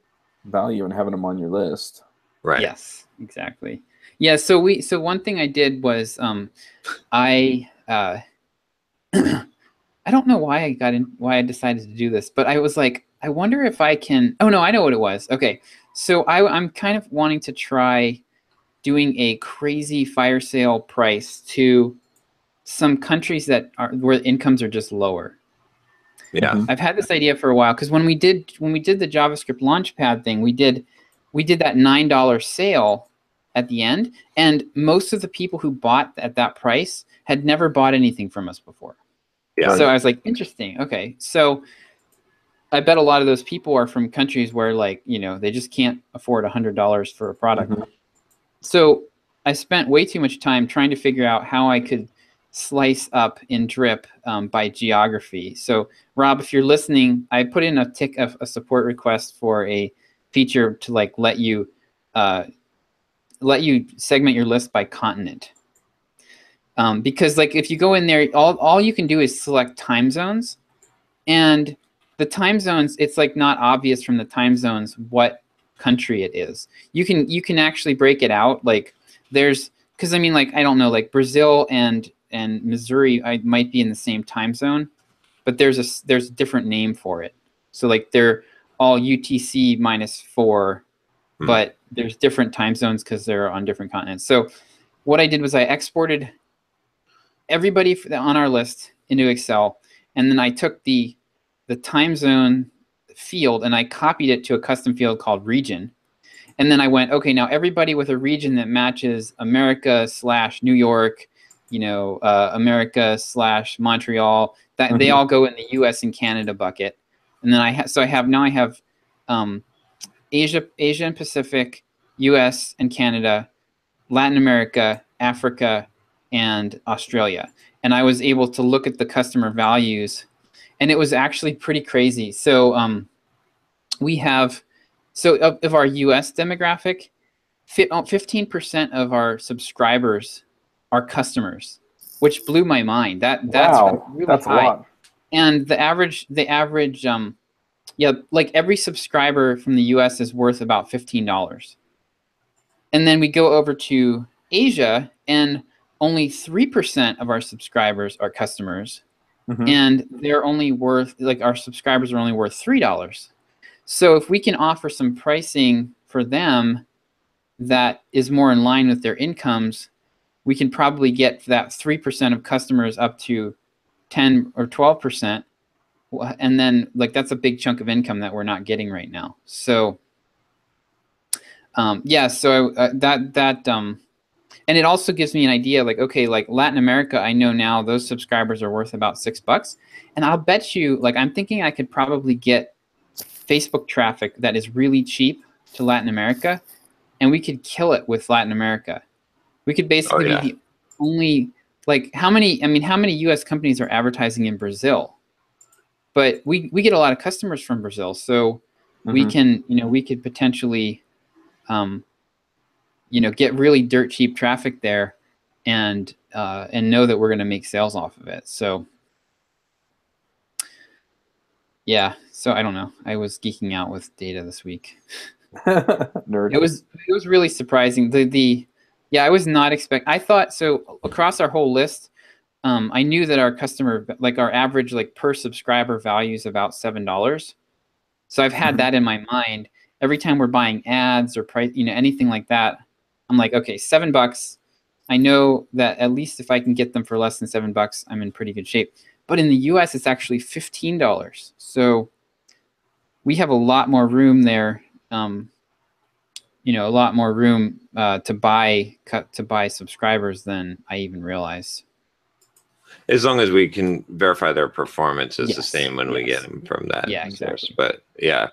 value in having them on your list. Right. Yes, exactly. Yeah. So one thing I did was I I don't know why I decided to do this, but I was like, I wonder if I can. Oh no, I know what it was. Okay, so I'm kind of wanting to try doing a crazy fire sale price to some countries where incomes are just lower. Yeah. I've had this idea for a while, because when we did the JavaScript Launchpad thing, we did that $9 sale at the end, and most of the people who bought at that price had never bought anything from us before. Yeah. So I was like, interesting. Okay, so I bet a lot of those people are from countries where, like, they just can't afford $100 for a product. So I spent way too much time trying to figure out how I could slice up in Drip by geography. So Rob, if you're listening, I put in a support request for a feature to like let you segment your list by continent. Because like if you go in there, all you can do is select time zones, and the time zones, it's like not obvious from the time zones what country it is. You can actually break it out. Like because I mean, like, I don't know, like Brazil and Missouri might be in the same time zone, but there's a different name for it. So like they're all UTC -4, but there's different time zones because they're on different continents. So what I did was I exported everybody on our list into Excel, and then I took the time zone field and I copied it to a custom field called region. And then I went, okay, now everybody with a region that matches America / New York, America / Montreal, that they all go in the US and Canada bucket. And then I have Asia and Pacific, US and Canada, Latin America, Africa, and Australia. And I was able to look at the customer values, and it was actually pretty crazy. So we have, of our US demographic, 15% of our subscribers are customers, which blew my mind. That's really high. A lot. And the average, like every subscriber from the US is worth about $15. And then we go over to Asia, and only 3% of our subscribers are customers. And they're only worth, like, our subscribers are only worth $3. So if we can offer some pricing for them that is more in line with their incomes, we can probably get that 3% of customers up to 10 or 12%. And then, like, that's a big chunk of income that we're not getting right now. So and it also gives me an idea, like, okay, like Latin America, I know now those subscribers are worth about $6. And I'll bet you, like, I'm thinking I could probably get Facebook traffic that is really cheap to Latin America, and we could kill it with Latin America. We could basically be the only, like, how many US companies are advertising in Brazil? But we get a lot of customers from Brazil, so we can, we could potentially get really dirt cheap traffic there, and know that we're going to make sales off of it. So Yeah, so I don't know. I was geeking out with data this week. Nerd. It was really surprising. Yeah, I was not expect. I thought so across our whole list. I knew that our customer, like our average, like per subscriber value is about $7. So I've had that in my mind every time we're buying ads or price, anything like that. I'm like, okay, $7. I know that at least if I can get them for less than $7, I'm in pretty good shape. But in the US, it's actually $15. So we have a lot more room there. A lot more room to buy subscribers than I even realized. As long as we can verify their performance is the Yes, same when we get them from that Yeah, source. exactly.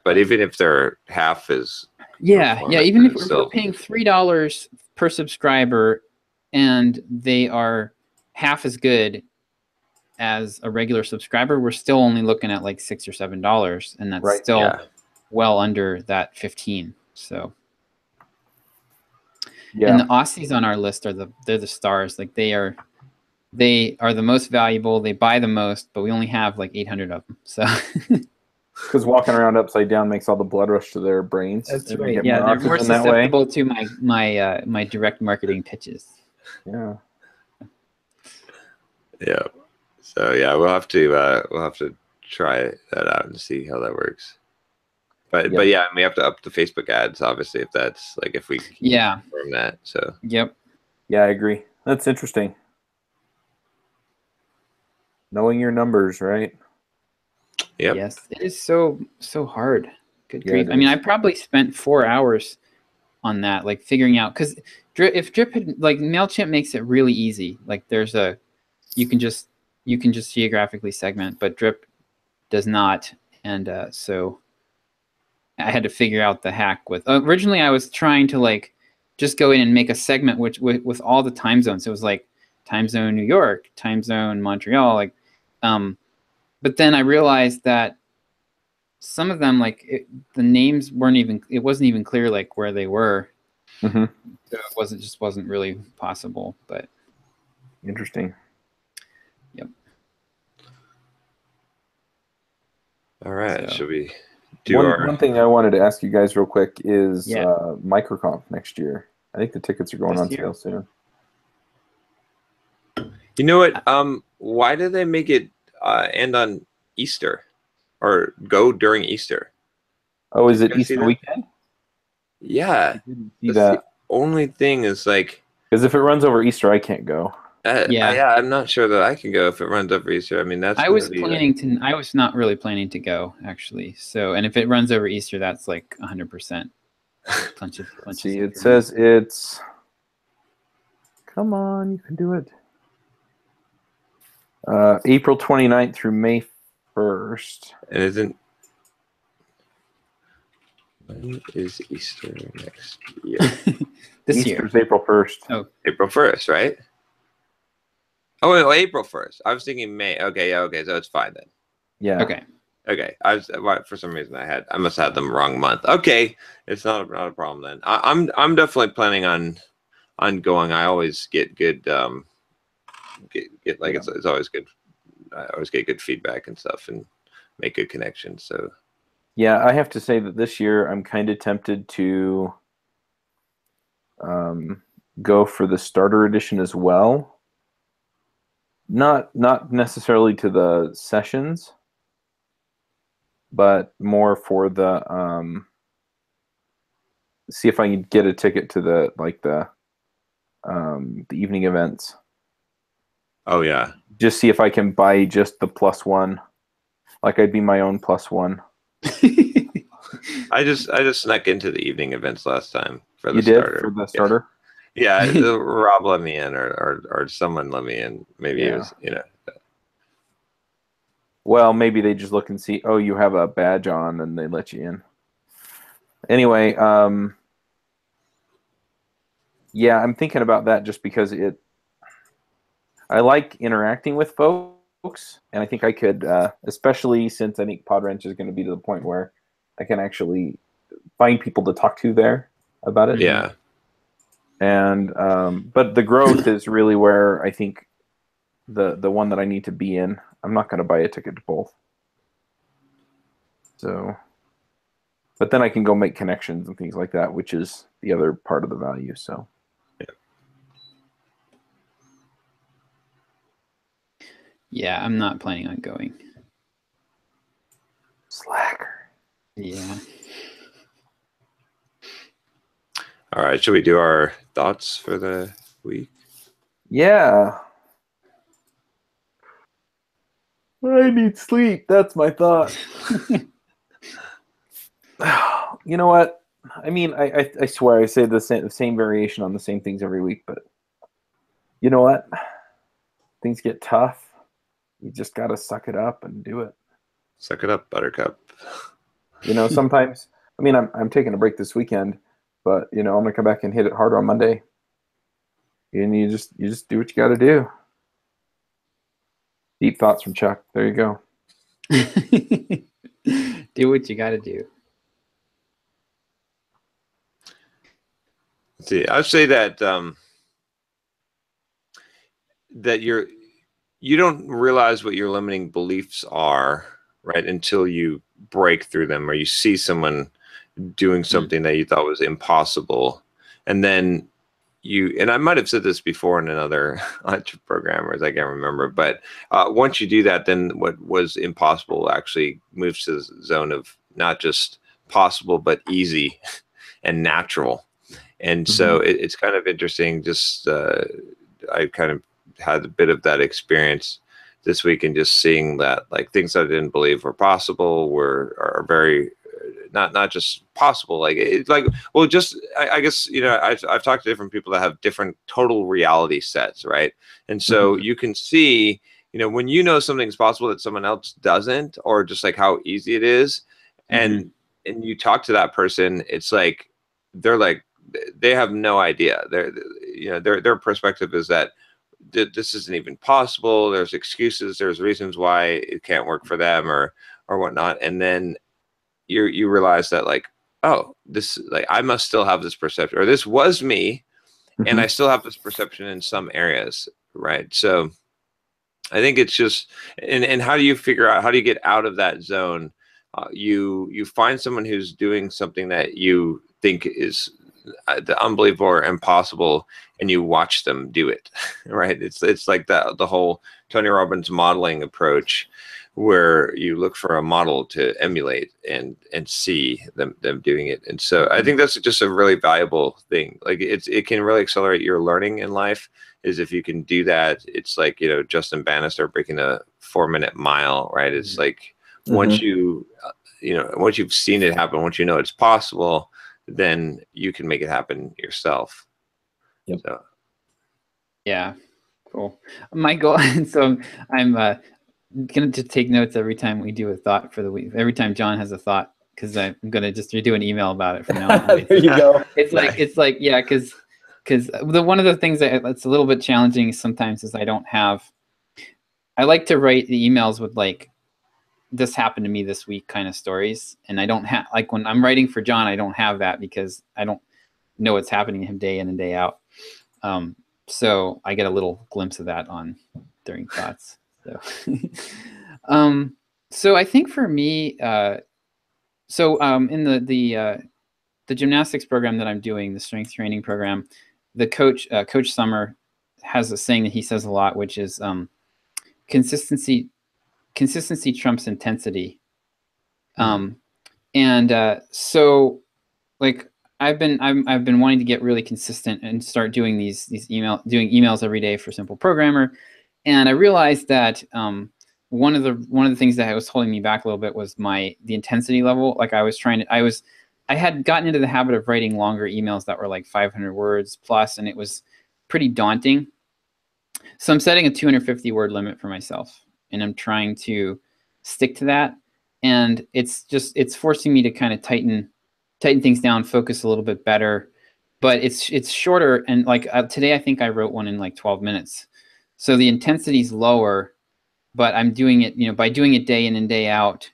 But even if they're half as Yeah, even if we're still paying $3 per subscriber and they are half as good as a regular subscriber, we're still only looking at like $6 or $7, and that's Right. still Yeah. well under that 15. So Yeah. and the Aussies on our list they're the stars. Like they are the most valuable. They buy the most, but we only have like 800 of them. So Because walking around upside down makes all the blood rush to their brains. that's and right. get Yeah, more they're more oxygen that way. susceptible to my direct marketing pitches. Yeah. Yeah. So yeah, we'll have to try that out and see how that works. But yeah, and we have to up the Facebook ads, obviously, if that's like if we can confirm that. So Yep. Yeah, I agree. That's interesting. Knowing your numbers, right? Yep. Yes, it is so hard. Good Yeah, grief! it I mean, is. I probably spent 4 hours on that, like figuring out because if Drip had like Mailchimp makes it really easy. Like you can just geographically segment, but Drip does not, and so I had to figure out the hack with. Originally, I was trying to like just go in and make a segment with all the time zones. It was like time zone New York, time zone Montreal, like. But then I realized that some of them, like the names it wasn't even clear like where they were. Mm-hmm. So it wasn't really possible. But Interesting. yep. All right. So. Should we do one thing I wanted to ask you guys real quick is Yeah. MicroConf next year. I think the tickets are going on sale soon. You know what? Why did they make it end on Easter or go during Easter? Oh, is Did it you guys see Easter that? weekend? Yeah. I didn't see That's that. the only thing is like. Because if it runs over Easter, I can't go. Yeah, I'm not sure that I can go if it runs over Easter. I mean, that's. I was not really planning to go actually. So, and if it runs over Easter, that's like 100%. Let's see, it says it's. Come on, you can do it. April 29th through May 1st. It isn't. When is Easter next year? This Easter's year. April 1st. Oh. April 1st, right? Oh, wait, April 1st. I was thinking May. Okay, yeah, okay, so it's fine then. Yeah. Okay. For some reason I must have had them wrong month. Okay, it's not a problem then. I'm definitely planning on going. I always get good it's always good. I always get good feedback and stuff and make good connections. So yeah, I have to say that this year I'm kind of tempted to go for the starter edition as well. Not necessarily to the sessions, but more for the see if I can get a ticket to the evening events. Oh yeah. Just see if I can buy just the +1. Like I'd be my own +1. I just snuck into the evening events last time for the starter. starter. For the starter? Yeah, Rob let me in or someone let me in. Maybe it was, Well, maybe they just look and see, oh, you have a badge on, and they let you in. Anyway, yeah, I'm thinking about that just because I like interacting with folks, and I think I could, especially since I think PodWrench is going to be to the point where I can actually find people to talk to there about it. Yeah. And but the growth is really where I think the one that I need to be in. I'm not going to buy a ticket to both. So, but then I can go make connections and things like that, which is the other part of the value. So, Yeah, I'm not planning on going. slacker. Yeah. All right, should we do our thoughts for the week? Yeah. I need sleep. That's my thought. You know what? I mean, I swear I say the same variation on the same things every week, but you know what? Things get tough. You just got to suck it up and do it. Suck it up, Buttercup. You know, sometimes, I mean, I'm taking a break this weekend, but you know, I'm gonna come back and hit it harder on Monday. And you just do what you got to do. Deep thoughts from Chuck. There you go. Do what you got to do. Let's see, I'd say that that you don't realize what your limiting beliefs are, right, until you break through them or you see someone doing something that you thought was impossible, and then and I might have said this before in another programmers, I can't remember, but once you do that, then what was impossible actually moves to the zone of not just possible but easy and natural. And so it's kind of interesting. Just I kind of had a bit of that experience this week, and just seeing that like things I didn't believe were possible are very not just possible. Like it's like, well, just I guess, you know, I've talked to different people that have different total reality sets, right? And so you can see, you know, when you know something's possible that someone else doesn't, or just like how easy it is, and you talk to that person, it's like they're like they have no idea. You know, their perspective is that this isn't even possible. There's excuses. There's reasons why it can't work for them or whatnot. And then you realize that like, oh, this, like, I must still have this perception, or this was me, and I still have this perception in some areas, right? So I think it's just, and how do you figure out, how do you get out of that zone? You find someone who's doing something that you think is the unbelievable or impossible, and you watch them do it, right? It's like the whole Tony Robbins modeling approach, where you look for a model to emulate and see them doing it. And so I think that's just a really valuable thing. Like it can really accelerate your learning in life, is if you can do that. It's like, you know, Justin Bannister breaking a 4-minute mile, right? It's like once you know, once you've seen it happen, once you know it's possible, then you can make it happen yourself. Yep. So. Yeah, cool. My goal, so I'm gonna just take notes every time we do a thought for the week. Every time John has a thought, because I'm gonna just do an email about it from now on. There you go. It's like yeah, because one of the things that's a little bit challenging sometimes is I like to write the emails with like, this happened to me this week kind of stories, and I don't have, like, when I'm writing for John, I don't have that because I don't know what's happening to him day in and day out. So I get a little glimpse of that during thoughts. So, so I think for me, in the gymnastics program that I'm doing, the strength training program, the Coach Summer has a saying that he says a lot, which is consistency trumps intensity. So like I've been wanting to get really consistent and start doing emails every day for Simple Programmer, and I realized that one of the things that was holding me back a little bit was the intensity level. Like I had gotten into the habit of writing longer emails that were like 500 words plus, and it was pretty daunting. So I'm setting a 250 word limit for myself, and I'm trying to stick to that. And it's forcing me to kind of tighten things down, focus a little bit better. But it's shorter, and like today I think I wrote one in like 12 minutes. So the intensity is lower, but I'm doing it, you know, by doing it day in and day out,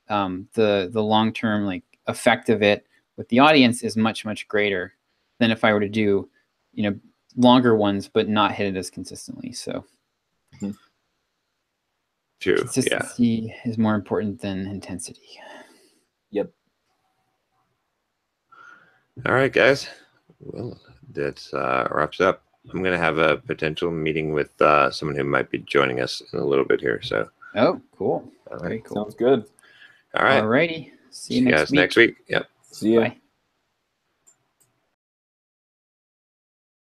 the long-term like effect of it with the audience is much, much greater than if I were to do, you know, longer ones but not hit it as consistently. So True. consistency is more important than intensity. Yep. All right, guys. Well, that wraps up. I'm going to have a potential meeting with someone who might be joining us in a little bit here. So. Oh, cool. All right. Very cool. Sounds good. All right. Alrighty. See you See you next guys week. next week. Yep. See ya. Bye.